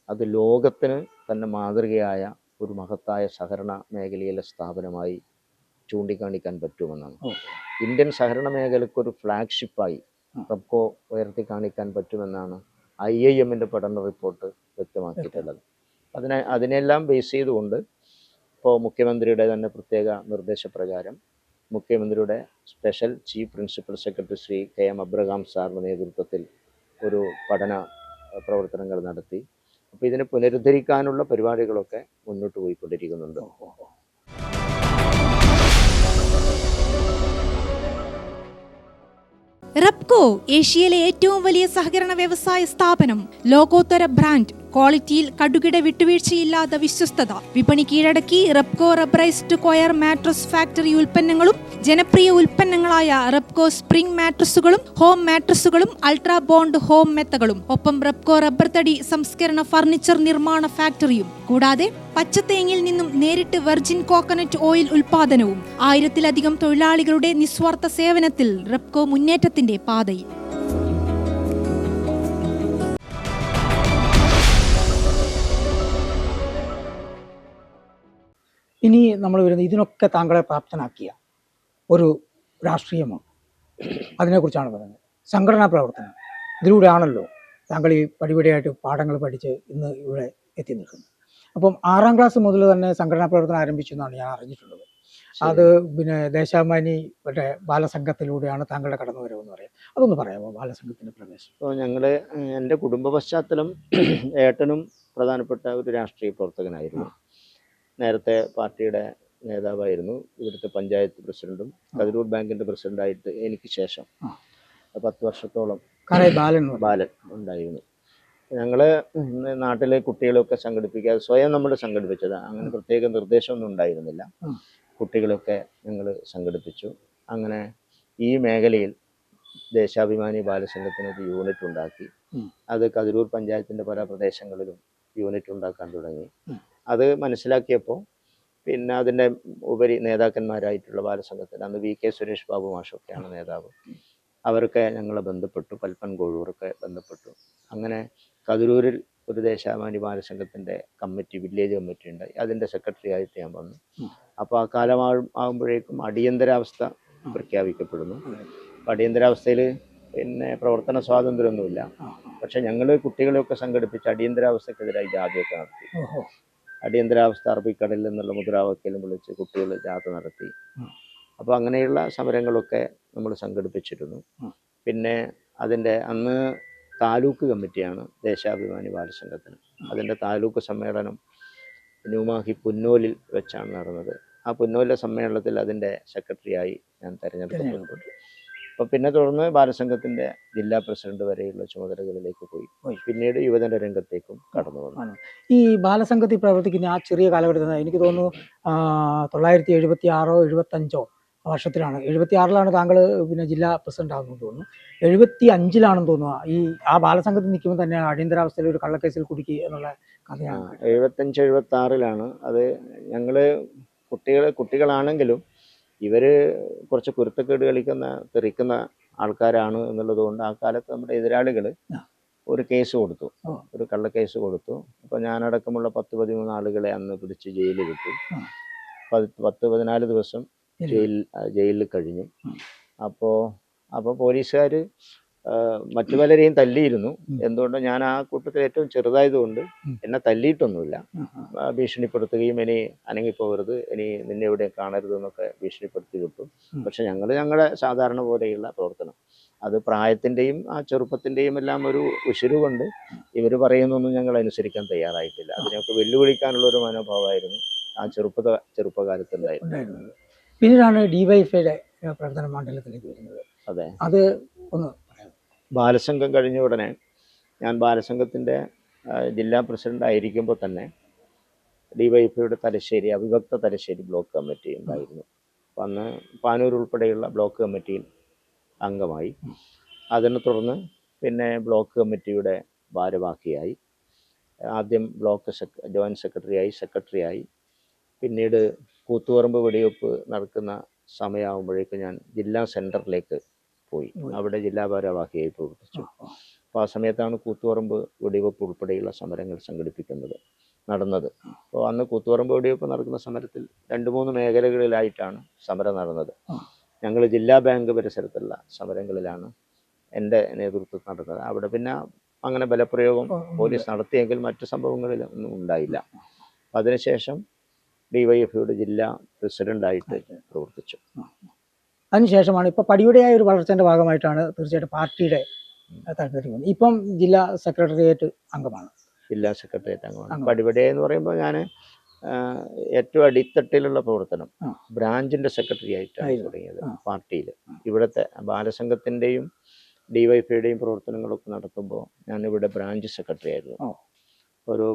അത് ലോകത്തിന് തന്നെ മാതൃകയായ ഒരു മഹത്തായ സഹകരണ മേഖലയിലെ സ്ഥാപനമായി ചൂണ്ടിക്കാണിക്കാൻ പറ്റുമെന്നാണ്. ഇന്ത്യൻ സഹകരണ മേഖലയ്ക്കൊരു ഫ്ലാഗ്ഷിപ്പായി റെപ്കോ ഉയർത്തി കാണിക്കാൻ പറ്റുമെന്നാണ് IIM-ൻ്റെ പഠന റിപ്പോർട്ട് വ്യക്തമാക്കിയിട്ടുള്ളത്. അതിനെല്ലാം ബേസ് ചെയ്തുകൊണ്ട് ഇപ്പോൾ മുഖ്യമന്ത്രിയുടെ തന്നെ പ്രത്യേക നിർദ്ദേശപ്രകാരം മുഖ്യമന്ത്രിയുടെ special chief principal secretary Shri KM Abraham സാറിൻ്റെ നേതൃത്വത്തിൽ ഒരു പഠന പ്രവർത്തനങ്ങൾ നടത്തി. അപ്പോൾ ഇതിനെ പുനരുദ്ധരിക്കാനുള്ള പരിപാടികളൊക്കെ മുന്നോട്ട് പോയിക്കൊണ്ടിരിക്കുന്നുണ്ട്. റെപ്കോ ഏഷ്യയിലെ ഏറ്റവും വലിയ സഹകരണ വ്യവസായ സ്ഥാപനം. ലോകോത്തര ബ്രാൻഡ്, ക്വാളിറ്റിയിൽ കടുകിട വിട്ടുവീഴ്ചയില്ലാത്ത വിശ്വസ്തത. വിപണി കീഴടക്കി Repco rubberised coir mattress factory ഉൽപ്പന്നങ്ങളും ജനപ്രിയ ഉൽപ്പന്നങ്ങളായ റെപ്കോ സ്പ്രിംഗ് മാട്രസുകളും ഹോം മാട്രസുകളും അൾട്രാ ബോണ്ട് ഹോം മെത്തകളും. ഒപ്പം റെപ്കോ റബ്ബർ തടി സംസ്കരണ ഫർണിച്ചർ നിർമ്മാണ ഫാക്ടറിയും. കൂടാതെ പച്ചത്തേങ്ങിൽ നിന്നും നേരിട്ട് വെർജിൻ കോക്കനട്ട് ഓയിൽ ഉൽപാദനവും. 1000-ലധികം തൊഴിലാളികളുടെ നിസ്വാർത്ഥ സേവനത്തിൽ റെപ്കോ മുന്നേറ്റത്തിന്റെ പാതയിൽ. ഇനി നമ്മൾ വരുന്നത് ഇതിനൊക്കെ താങ്കളെ പ്രാപ്തനാക്കിയ ഒരു രാഷ്ട്രീയമോ അതിനെക്കുറിച്ചാണ് പറയുന്നത്. സംഘടനാ പ്രവർത്തനം, ഇതിലൂടെയാണല്ലോ താങ്കൾ ഈ പടിപടിയായിട്ട് പാഠങ്ങൾ പഠിച്ച് ഇന്ന് ഇവിടെ എത്തി നിൽക്കുന്നത്. അപ്പം 6ാം ക്ലാസ് മുതൽ തന്നെ സംഘടനാ പ്രവർത്തനം ആരംഭിച്ചു എന്നാണ് ഞാൻ അറിഞ്ഞിട്ടുള്ളത്. അത് പിന്നെ ദേശാഭിമാനി മറ്റേ ബാലസംഘത്തിലൂടെയാണ് താങ്കളുടെ കടന്നുവരവെന്ന് പറയാം. അതൊന്ന് പറയാമോ, ബാലസംഘത്തിൻ്റെ പ്രവേശനം? അപ്പോൾ എൻ്റെ കുടുംബ പശ്ചാത്തലം ഏട്ടനും പ്രധാനപ്പെട്ട ഒരു രാഷ്ട്രീയ പ്രവർത്തകനായിരുന്നു. നേരത്തെ പാർട്ടിയുടെ നേതാവായിരുന്നു. ഇവിടുത്തെ പഞ്ചായത്ത് പ്രസിഡന്റും കതിരൂർ ബാങ്കിൻ്റെ പ്രസിഡന്റായിട്ട് എനിക്ക് ശേഷം 10 വർഷത്തോളം ബാലൻ ഉണ്ടായിരുന്നു. ഞങ്ങൾ നാട്ടിലെ കുട്ടികളെയൊക്കെ സംഘടിപ്പിക്കാതെ സ്വയം നമ്മൾ സംഘടിപ്പിച്ചതാണ്. അങ്ങനെ പ്രത്യേക നിർദ്ദേശമൊന്നും ഉണ്ടായിരുന്നില്ല. കുട്ടികളൊക്കെ ഞങ്ങൾ സംഘടിപ്പിച്ചു. അങ്ങനെ ഈ മേഖലയിൽ ദേശാഭിമാനി ബാലസംഘത്തിനൊരു യൂണിറ്റ് ഉണ്ടാക്കി. അത് കതിരൂർ പഞ്ചായത്തിൻ്റെ പല പ്രദേശങ്ങളിലും യൂണിറ്റ് ഉണ്ടാക്കാൻ തുടങ്ങി. അത് മനസ്സിലാക്കിയപ്പോൾ പിന്നെ അതിൻ്റെ ഉപരി നേതാക്കന്മാരായിട്ടുള്ള ബാലസംഘത്തിൽ അന്ന് VK സുരേഷ് ബാബു മാഷൊക്കെയാണ് നേതാവ്. അവരൊക്കെ ഞങ്ങളെ ബന്ധപ്പെട്ടു, പൽപ്പൻ കോഴൂരൊക്കെ ബന്ധപ്പെട്ടു. അങ്ങനെ കതിരൂരിൽ ഒരു ദേശാഭിമാനി ബാലസംഘത്തിൻ്റെ കമ്മിറ്റി, വില്ലേജ് കമ്മിറ്റി ഉണ്ടായി. അതിൻ്റെ സെക്രട്ടറി ആയിട്ട് ഞാൻ വന്നു. അപ്പോൾ ആ കാലം ആകുമ്പോഴേക്കും അടിയന്തരാവസ്ഥ പ്രഖ്യാപിക്കപ്പെടുന്നു. അപ്പോൾ അടിയന്തരാവസ്ഥയിൽ പിന്നെ പ്രവർത്തന സ്വാതന്ത്ര്യമൊന്നുമില്ല. പക്ഷെ ഞങ്ങൾ കുട്ടികളെയൊക്കെ സംഘടിപ്പിച്ച് അടിയന്തരാവസ്ഥക്കെതിരായി ജാഥയൊക്കെ നടത്തി. അടിയന്തരാവസ്ഥ അറബിക്കടലിൽ നിന്നുള്ള മുദ്രാവാക്യം വിളിച്ച് കുട്ടികൾ ജാഥ നടത്തി. അപ്പോൾ അങ്ങനെയുള്ള സമരങ്ങളൊക്കെ നമ്മൾ സംഘടിപ്പിച്ചിരുന്നു. പിന്നെ അതിൻ്റെ അന്ന് താലൂക്ക് കമ്മിറ്റിയാണ് ദേശാഭിമാനി ബാലസംഘത്തിന്. അതിൻ്റെ താലൂക്ക് സമ്മേളനം ന്യൂമാഹി പുന്നോലിൽ വെച്ചാണ് നടന്നത്. ആ പുന്നോലിലെ സമ്മേളനത്തിൽ അതിൻ്റെ സെക്രട്ടറിയായി ഞാൻ തിരഞ്ഞെടുക്കപ്പെട്ടു. അപ്പോൾ പിന്നെ തുടർന്ന് ബാലസംഘത്തിൻ്റെ ജില്ലാ പ്രസിഡന്റ് വരെയുള്ള ചുമതലകളിലേക്ക് പോയി. പിന്നീട് യുവജന രംഗത്തേക്കും കടന്നു വന്നു. ഈ ബാലസംഘത്തിൽ പ്രവർത്തിക്കുന്ന ആ ചെറിയ കാലഘട്ടത്തിൽ എനിക്ക് തോന്നുന്നു 1976-75 വർഷത്തിലാണ്, 76-ലാണ് താങ്കൾ പിന്നെ ജില്ലാ പ്രസിഡന്റ് ആകുന്നത് തോന്നുന്നു. 75-ലാണെന്ന് തോന്നുന്നു ഈ ആ ബാലസംഘത്തിൽ നിൽക്കുമ്പോൾ തന്നെ അടിയന്തരാവസ്ഥയിൽ ഒരു കള്ളക്കേസിൽ കുടുക്കി എന്നുള്ള കഥയാണ്. 75-76-ലാണ് അത്. ഞങ്ങൾ കുട്ടികളാണെങ്കിലും ഇവർ കുറച്ച് കുരുത്തക്കേട് തെറിക്കുന്ന ആൾക്കാരാണ് എന്നുള്ളത് കൊണ്ട് ആ കാലത്ത് നമ്മുടെ എതിരാളികൾ ഒരു കേസ് കൊടുത്തു, ഒരു കള്ളക്കേസ് കൊടുത്തു. അപ്പോൾ ഞാനടക്കമുള്ള 10-13 ആളുകളെ അന്ന് പിടിച്ച് ജയിലിൽ വിട്ടു. 10-14 ദിവസം ജയിലിൽ കഴിഞ്ഞു. അപ്പോൾ പോലീസുകാർ മറ്റു പലരെയും തല്ലിയിരുന്നു. എന്തുകൊണ്ട് ഞാൻ ആ കൂട്ടത്തിൽ ഏറ്റവും ചെറുതായതുകൊണ്ട് എന്നെ തല്ലിയിട്ടൊന്നുമില്ല. ഭീഷണിപ്പെടുത്തുകയും ഇനി അനങ്ങിപ്പോകരുത്, ഇനി നിന്നെ എവിടെ കാണരുത് എന്നൊക്കെ ഭീഷണിപ്പെടുത്തി വിട്ടു. പക്ഷെ ഞങ്ങളുടെ സാധാരണ പോലെയുള്ള പ്രവർത്തനം, അത് പ്രായത്തിൻ്റെയും ആ ചെറുപ്പത്തിൻ്റെയും എല്ലാം ഒരു ഉശിരുകൊണ്ട് ഇവർ പറയുന്നൊന്നും ഞങ്ങൾ അനുസരിക്കാൻ തയ്യാറായിട്ടില്ല. അതിനെയൊക്കെ വെല്ലുവിളിക്കാനുള്ള ഒരു മനോഭാവമായിരുന്നു ആ ചെറുപ്പകാലത്തുണ്ടായിരുന്നത്. പിന്നീടാണ് DYFIയുടെ പ്രവർത്തന മണ്ഡലത്തിലേക്ക് വരുന്നത്. അതെ, അത് ഒന്ന് ബാലസംഘം കഴിഞ്ഞ ഉടനെ ഞാൻ ബാലസംഘത്തിൻ്റെ ജില്ലാ പ്രസിഡന്റ് ആയിരിക്കുമ്പോൾ തന്നെ DYFIയുടെ അവിഭക്ത തലശ്ശേരി ബ്ലോക്ക് കമ്മിറ്റി ഉണ്ടായിരുന്നു. അപ്പം അന്ന് പാനൂർ ഉൾപ്പെടെയുള്ള ബ്ലോക്ക് കമ്മിറ്റിയിൽ അംഗമായി. അതിനെ തുടർന്ന് പിന്നെ ബ്ലോക്ക് കമ്മിറ്റിയുടെ ഭാരവാഹിയായി. ആദ്യം ബ്ലോക്ക് ജോയിൻറ്റ് സെക്രട്ടറിയായി. പിന്നീട് കൂത്തുപറമ്പ് വെടിവെപ്പ് നടക്കുന്ന സമയമാകുമ്പോഴേക്കും ഞാൻ ജില്ലാ സെൻറ്ററിലേക്ക് പോയി. അവിടെ ജില്ലാ ഭാരവാഹിയായി പ്രവർത്തിച്ചു. അപ്പോൾ ആ സമയത്താണ് കൂത്തുപറമ്പ് വെടിവെപ്പ് ഉൾപ്പെടെയുള്ള സമരങ്ങൾ നടന്നത്. അപ്പോൾ അന്ന് കൂത്തുപറമ്പ് വെടിവെപ്പ് നടക്കുന്ന സമരത്തിൽ 2-3 മേഖലകളിലായിട്ടാണ് സമരം നടന്നത്. ഞങ്ങൾ ജില്ലാ ബാങ്ക് പരിസരത്തുള്ള സമരങ്ങളിലാണ് എൻ്റെ നേതൃത്വത്തിൽ നടന്നത്. അവിടെ പിന്നെ അങ്ങനെ ബലപ്രയോഗം പോലീസ് നടത്തിയെങ്കിൽ മറ്റു സംഭവങ്ങളിലൊന്നും ഉണ്ടായില്ല. അതിനുശേഷം DYFIയുടെ ജില്ലാ പ്രസിഡൻ്റായിട്ട് പ്രവർത്തിച്ചു. അതിനുശേഷമാണ് ഇപ്പോൾ പടിപടിയായ ഒരു വളർച്ചേൻ്റെ ഭാഗമായിട്ടാണ് തീർച്ചയായിട്ടും പാർട്ടിയുടെ താല്പര്യം. ഇപ്പം ജില്ലാ സെക്രട്ടേറിയറ്റ് അംഗമാണ്. ജില്ലാ സെക്രട്ടേറിയറ്റ് അംഗമാണ്. പടിപടിയായി എന്ന് പറയുമ്പോൾ ഞാൻ ഏറ്റവും അടിത്തട്ടിലുള്ള പ്രവർത്തനം ബ്രാഞ്ചിൻ്റെ സെക്രട്ടറി ആയിട്ടാണ് തുടങ്ങിയത് പാർട്ടിയിൽ. ഇവിടുത്തെ ബാലസംഘത്തിൻ്റെയും DYFIയുടെയും പ്രവർത്തനങ്ങളൊക്കെ നടത്തുമ്പോൾ ഞാനിവിടെ ബ്രാഞ്ച് സെക്രട്ടറി ആയിരുന്നു. ഒരു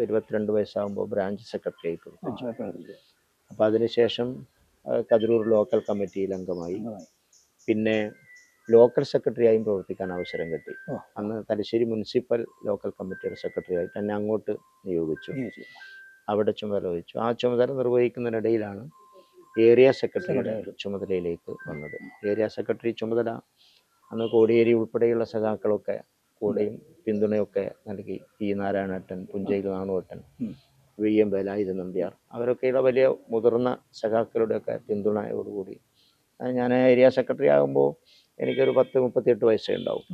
22 വയസ്സാകുമ്പോൾ ബ്രാഞ്ച് സെക്രട്ടറി ആയി പ്രവർത്തിച്ചു. അപ്പോൾ അതിനുശേഷം കതിരൂർ ലോക്കൽ കമ്മിറ്റിയിൽ അംഗമായി. പിന്നെ ലോക്കൽ സെക്രട്ടറിയായും പ്രവർത്തിക്കാൻ അവസരം കിട്ടി. അന്ന് തലശ്ശേരി മുനിസിപ്പൽ ലോക്കൽ കമ്മിറ്റിയുടെ സെക്രട്ടറി ആയിട്ട് എന്നെ അങ്ങോട്ട് നിയോഗിച്ചു. അവിടെ ചുമതല വഹിച്ചു. ആ ചുമതല നിർവഹിക്കുന്നതിനിടയിലാണ് ഏരിയ സെക്രട്ടറിയുടെ ചുമതലയിലേക്ക് വന്നത്. ഏരിയ സെക്രട്ടറി ചുമതല അന്ന് കോടിയേരി ഉൾപ്പെടെയുള്ള സഖാക്കളൊക്കെ കൂടെയും പിന്തുണയൊക്കെ നൽകി. പി നാരായണേട്ടൻ, പുഞ്ചയിൽ നാണുവേട്ടൻ, VM വേലായുധൻ നമ്പ്യാർ, അവരൊക്കെയുള്ള വലിയ മുതിർന്ന സഖാക്കളുടെയൊക്കെ പിന്തുണയോടുകൂടി ഞാൻ ഏരിയ സെക്രട്ടറി ആകുമ്പോൾ എനിക്കൊരു 38 വയസ്സേ ഉണ്ടാവും.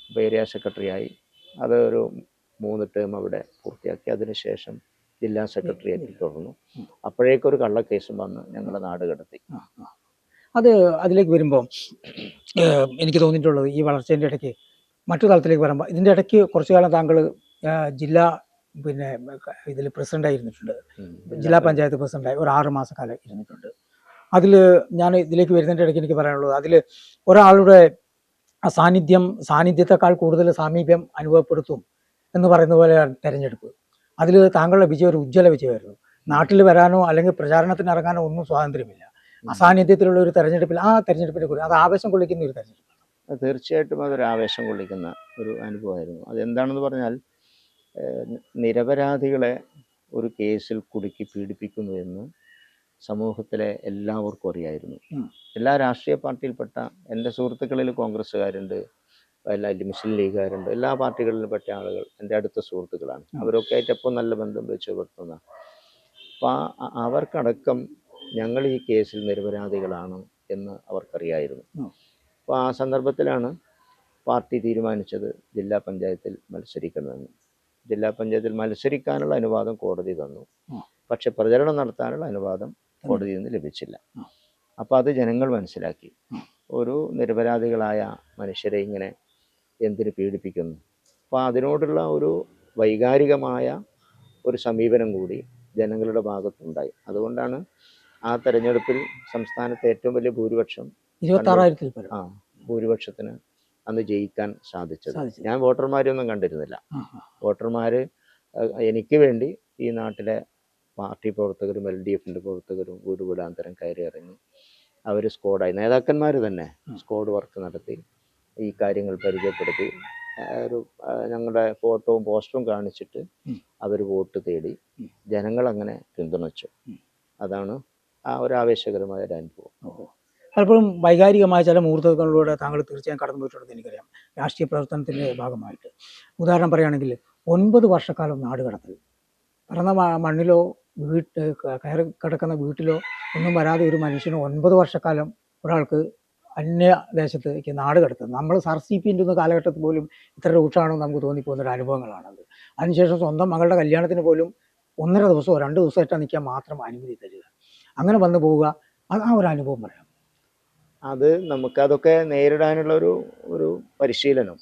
അപ്പോൾ ഏരിയ സെക്രട്ടറി ആയി. അത് ഒരു 3 ടേം അവിടെ പൂർത്തിയാക്കി. അതിനുശേഷം ജില്ലാ സെക്രട്ടറിയായിട്ട് തുടർന്നു. അപ്പോഴേക്കൊരു കള്ളക്കേസും വന്ന് ഞങ്ങളുടെ നാട് കടത്തി. അതിലേക്ക് വരുമ്പോൾ എനിക്ക് തോന്നിയിട്ടുള്ളത് ഈ വളർച്ചേൻ്റെ ഇടയ്ക്ക് മറ്റു തലത്തിലേക്ക് വരുമ്പോൾ ഇതിൻ്റെ ഇടയ്ക്ക് കുറച്ചു കാലം താങ്കൾ ജില്ലാ ഇതിൽ പ്രസിഡൻ്റായിരുന്നിട്ടുണ്ട്. ജില്ലാ പഞ്ചായത്ത് പ്രസിഡൻ്റായി ഒരു 6 മാസക്കാലം ഇരുന്നിട്ടുണ്ട്. അതിൽ ഞാൻ ഇതിലേക്ക് വരുന്നതിൻ്റെ ഇടയ്ക്ക് എനിക്ക് പറയാനുള്ളത്, അതിൽ ഒരാളുടെ സാന്നിധ്യത്തെക്കാൾ കൂടുതൽ സാമീപ്യം അനുഭവപ്പെടുത്തും എന്ന് പറയുന്ന പോലെ തെരഞ്ഞെടുപ്പ്. അതിൽ താങ്കളുടെ വിജയം ഒരു ഉജ്ജ്വല വിജയമായിരുന്നു. നാട്ടിൽ വരാനോ അല്ലെങ്കിൽ പ്രചാരണത്തിന് ഇറങ്ങാനോ ഒന്നും സ്വാതന്ത്ര്യമില്ല. അസാന്നിധ്യത്തിലുള്ള ഒരു തെരഞ്ഞെടുപ്പിൽ ആ തെരഞ്ഞെടുപ്പിനെ കുറിച്ച് അത് ആവേശം കൊള്ളിക്കുന്ന ഒരു തെരഞ്ഞെടുപ്പാണ്. തീർച്ചയായിട്ടും അതൊരു ആവേശം കൊള്ളിക്കുന്ന ഒരു അനുഭവമായിരുന്നു. അതെന്താണെന്ന് പറഞ്ഞാൽ നിരപരാധികളെ ഒരു കേസിൽ കുടുക്കി പീഡിപ്പിക്കുന്നു എന്ന് സമൂഹത്തിലെ എല്ലാവർക്കും അറിയായിരുന്നു. എല്ലാ രാഷ്ട്രീയ പാർട്ടിയിൽപ്പെട്ട എൻ്റെ സുഹൃത്തുക്കളിൽ കോൺഗ്രസ്സുകാരുണ്ട്, മുസ്ലിം ലീഗുകാരുണ്ട്, എല്ലാ പാർട്ടികളിലും പെട്ട ആളുകൾ എൻ്റെ അടുത്ത സുഹൃത്തുക്കളാണ്. അവരൊക്കെ ആയിട്ട് എപ്പോൾ നല്ല ബന്ധം വെച്ച് പുലർത്തുന്ന. അപ്പോൾ അവർക്കടക്കം ഞങ്ങൾ ഈ കേസിൽ നിരപരാധികളാണ് എന്ന് അവർക്കറിയായിരുന്നു. അപ്പോൾ ആ സന്ദർഭത്തിലാണ് പാർട്ടി തീരുമാനിച്ചത് ജില്ലാ പഞ്ചായത്തിൽ മത്സരിക്കണമെന്ന്. ജില്ലാ പഞ്ചായത്തിൽ മത്സരിക്കാനുള്ള അനുവാദം കോടതി തന്നു. പക്ഷെ പ്രചരണം നടത്താനുള്ള അനുവാദം കോടതിയിൽ നിന്ന് ലഭിച്ചില്ല. അപ്പോൾ അത് ജനങ്ങൾ മനസ്സിലാക്കി. ഒരു നിരപരാധികളായ മനുഷ്യരെ ഇങ്ങനെ എന്തിന് പീഡിപ്പിക്കുന്നു? അപ്പോൾ അതിനോടുള്ള ഒരു വൈകാരികമായ ഒരു സമീപനം കൂടി ജനങ്ങളുടെ ഭാഗത്തുണ്ടായി. അതുകൊണ്ടാണ് ആ തെരഞ്ഞെടുപ്പിൽ സംസ്ഥാനത്തെ ഏറ്റവും വലിയ ഭൂരിപക്ഷം 26,000 ഭൂരിപക്ഷത്തിന് അന്ന് ജയിക്കാൻ സാധിച്ചത്. ഞാൻ വോട്ടർമാരെയൊന്നും കണ്ടിരുന്നില്ല. വോട്ടർമാർ എനിക്ക് വേണ്ടി ഈ നാട്ടിലെ പാർട്ടി പ്രവർത്തകരും LDFൻ്റെ പ്രവർത്തകരും വീട് വീടാന്തരം കയറി ഇറങ്ങി അവർ സ്ക്വാഡായി, നേതാക്കന്മാർ തന്നെ സ്ക്വാഡ് വർക്ക് നടത്തി ഈ കാര്യങ്ങൾ പരിചയപ്പെടുത്തി ഞങ്ങളുടെ ഫോട്ടോവും പോസ്റ്ററും കാണിച്ചിട്ട് അവർ വോട്ട് തേടി. ജനങ്ങൾ അങ്ങനെ പിന്തുണച്ചു. അതാണ് ആ ഒരു ആവേശകരമായ ഒരു അനുഭവം. പലപ്പോഴും വൈകാരികമായ ചില മുഹൂർത്തങ്ങളിലൂടെ താങ്കൾ തീർച്ചയായും കടന്നു പോയിട്ടുണ്ടെന്ന് എനിക്കറിയാം, രാഷ്ട്രീയ പ്രവർത്തനത്തിൻ്റെ ഭാഗമായിട്ട്. ഉദാഹരണം പറയുകയാണെങ്കിൽ 9 വർഷക്കാലം നാട് കടത്തൽ, പിറന്ന മണ്ണിലോ കയറി കിടക്കുന്ന വീട്ടിലോ ഒന്നും വരാതെ ഒരു മനുഷ്യന് 9 വർഷക്കാലം ഒരാൾക്ക് അന്യദേശത്തേക്ക് നാട് കടത്തുന്നത്. നമ്മൾ CPൻ്റെ കാലഘട്ടത്തിൽ പോലും ഇത്ര രൂക്ഷമാണോ നമുക്ക് തോന്നിപ്പോകുന്ന ഒരു അനുഭവങ്ങളാണത്. അതിനുശേഷം സ്വന്തം മകളുടെ കല്യാണത്തിന് പോലും 1.5 ദിവസമോ 2 ദിവസമായിട്ട് നിൽക്കാൻ മാത്രം അനുമതി തരിക, അങ്ങനെ വന്നു പോവുക. ആ ഒരു അനുഭവം പറയാം. അത് നമുക്കതൊക്കെ നേരിടാനുള്ള ഒരു പരിശീലനം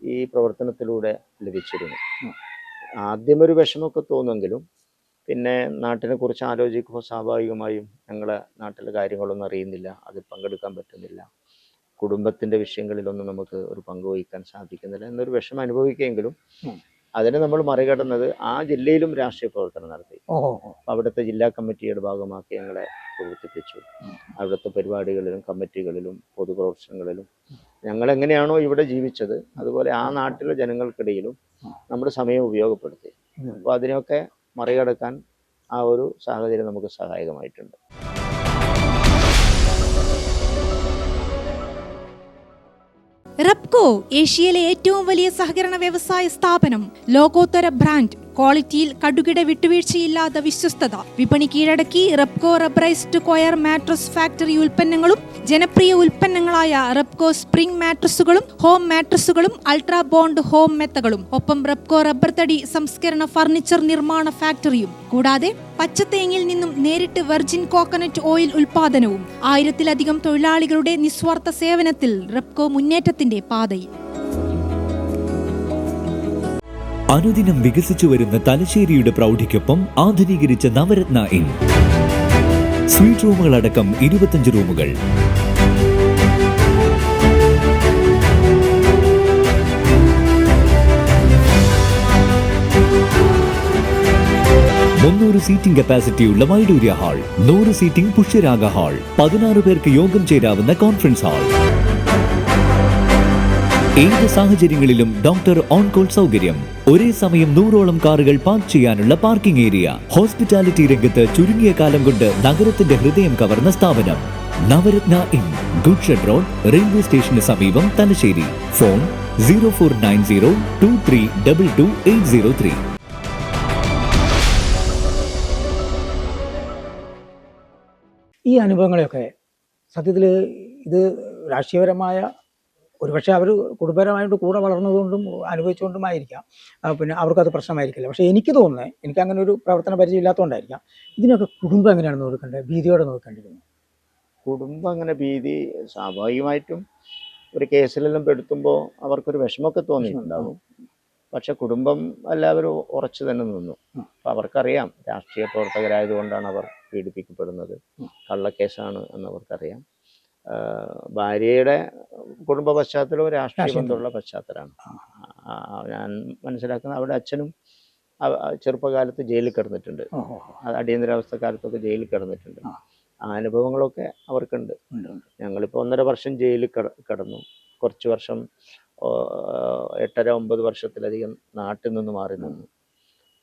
ഈ പ്രവർത്തനത്തിലൂടെ ലഭിച്ചിരുന്നു. ആദ്യം ഒരു വിഷമമൊക്കെ തോന്നുമെങ്കിലും പിന്നെ നാട്ടിനെ കുറിച്ച് ആലോചിക്കുമ്പോൾ സ്വാഭാവികമായും ഞങ്ങളെ നാട്ടിലെ കാര്യങ്ങളൊന്നും അറിയുന്നില്ല, അതിൽ പങ്കെടുക്കാൻ പറ്റുന്നില്ല, കുടുംബത്തിൻ്റെ വിഷയങ്ങളിലൊന്നും നമുക്ക് ഒരു പങ്കുവഹിക്കാൻ സാധിക്കുന്നില്ല എന്നൊരു വിഷമം അനുഭവിക്കുമെങ്കിലും അതിനെ നമ്മൾ മറികടന്നത് ആ ജില്ലയിലും രാഷ്ട്രീയ പ്രവർത്തനം നടത്തി. അവിടുത്തെ ജില്ലാ കമ്മിറ്റിയുടെ ഭാഗമാക്കി ഞങ്ങളെ പ്രവർത്തിപ്പിച്ചു. അവിടുത്തെ പരിപാടികളിലും കമ്മിറ്റികളിലും പൊതുപ്രവർത്തനങ്ങളിലും ഞങ്ങളെങ്ങനെയാണോ ഇവിടെ ജീവിച്ചത് അതുപോലെ ആ നാട്ടിലെ ജനങ്ങൾക്കിടയിലും നമ്മുടെ സമയം ഉപയോഗപ്പെടുത്തി. അപ്പോൾ അതിനെയൊക്കെ മറികടക്കാൻ ആ ഒരു സാഹചര്യം നമുക്ക് സഹായകമായിട്ടുണ്ട്. റെപ്കോ ഏഷ്യയിലെ ഏറ്റവും വലിയ സഹകരണ വ്യവസായ സ്ഥാപനം. ലോകോത്തര ബ്രാൻഡ്, ക്വാളിറ്റിയിൽ കടുകിട വിട്ടുവീഴ്ചയില്ലാത്ത വിശ്വസ്തത. വിപണി കീഴടക്കി Repco rubberised coir mattress factory ഉൽപ്പന്നങ്ങളും ജനപ്രിയ ഉൽപ്പന്നങ്ങളായ റെപ്കോ സ്പ്രിംഗ് മാട്രസുകളും ഹോം മാട്രസുകളും അൾട്രാ ബോണ്ട് ഹോം മെത്തകളും, ഒപ്പം റെപ്കോ റബ്ബർ തടി സംസ്കരണ ഫർണിച്ചർ നിർമ്മാണ ഫാക്ടറിയും, കൂടാതെ പച്ചത്തേങ്ങിൽ നിന്നും നേരിട്ട് വെർജിൻ കോക്കനട്ട് ഓയിൽ ഉൽപാദനവും. 1000-ലധികം തൊഴിലാളികളുടെ നിസ്വാർത്ഥ സേവനത്തിൽ റെപ്കോ മുന്നേറ്റത്തിന്റെ പാതയിൽ. അനുദിനം വികസിച്ചു വരുന്ന തലശ്ശേരിയുടെ പ്രൗഢിക്കൊപ്പം ആധുനീകരിച്ച നവരത്ന ഇൻ സ്വീറ്റ് റൂമുകളടക്കം 25 റൂമുകൾ. 300 സീറ്റിംഗ് കപ്പാസിറ്റിയുള്ള Vaidurya hall, 100 seating Pushyaraga hall, 16 പേർക്ക് യോഗം ചേരാവുന്ന കോൺഫറൻസ് ഹാൾ. ഏത് സാഹചര്യങ്ങളിലും ഡോക്ടർ ഓൺ കോൾ സൗകര്യം. ഒരേ സമയം 100ഓളം കാറുകൾ പാർക്ക് ചെയ്യാനുള്ള പാർക്കിംഗ് ഏരിയ. ഹോസ്പിറ്റാലിറ്റി രംഗത്ത് ചുരുങ്ങിയ കാലം കൊണ്ട് നഗരത്തിന്റെ ഹൃദയം കവർന്ന സ്ഥാപനം Navaratna inn, goods shed road, railway സ്റ്റേഷന് സമീപം, തലശ്ശേരി. ഫോൺ 049023222803. ഈ അനുഭവങ്ങളെയൊക്കെ സത്യത്തിൽ ഇത് രാഷ്ട്രീയപരമായ ഒരുപക്ഷെ അവർ കുടുംബപരമായിട്ട് കൂടെ വളർന്നതുകൊണ്ടും അനുഭവിച്ചുകൊണ്ടുമായിരിക്കാം, പിന്നെ അവർക്കത് പ്രശ്നമായിരിക്കില്ല. പക്ഷേ എനിക്ക് തോന്നുന്നത്, എനിക്ക് അങ്ങനെ ഒരു പ്രവർത്തന പരിചയം ഇല്ലാത്തതുകൊണ്ടായിരിക്കാം, ഇതിനൊക്കെ കുടുംബം എങ്ങനെയാണ് നോക്കേണ്ടത്, ഭീതിയോടെ നോക്കേണ്ടിരുന്നത്? കുടുംബം അങ്ങനെ ഭീതി സ്വാഭാവികമായിട്ടും ഒരു കേസിലെല്ലാം പെടുത്തുമ്പോൾ അവർക്കൊരു വിഷമമൊക്കെ തോന്നിയിട്ടുണ്ടാകും. പക്ഷെ കുടുംബം എല്ലാവരും ഉറച്ചു തന്നെ നിന്നു. അപ്പം അവർക്കറിയാം രാഷ്ട്രീയ പ്രവർത്തകരായതുകൊണ്ടാണ് അവർ പീഡിപ്പിക്കപ്പെടുന്നത്, കള്ളക്കേസാണ് എന്നവർക്കറിയാം. ഭാര്യയുടെ കുടുംബ പശ്ചാത്തലവും രാഷ്ട്രീയ ബന്ധമുള്ള പശ്ചാത്തലമാണ്. ഞാൻ മനസ്സിലാക്കുന്നത് അവിടെ അച്ഛനും ചെറുപ്പകാലത്ത് ജയിലിൽ കിടന്നിട്ടുണ്ട്, അടിയന്തരാവസ്ഥ കാലത്തൊക്കെ ജയിലിൽ കിടന്നിട്ടുണ്ട്. ആ അനുഭവങ്ങളൊക്കെ അവർക്കുണ്ട്. ഞങ്ങളിപ്പോൾ 1.5 വർഷം ജയിലിൽ കിടന്നു, കുറച്ച് വർഷം 8.5-9 വർഷത്തിലധികം നാട്ടിൽ നിന്ന് മാറി നിന്നു.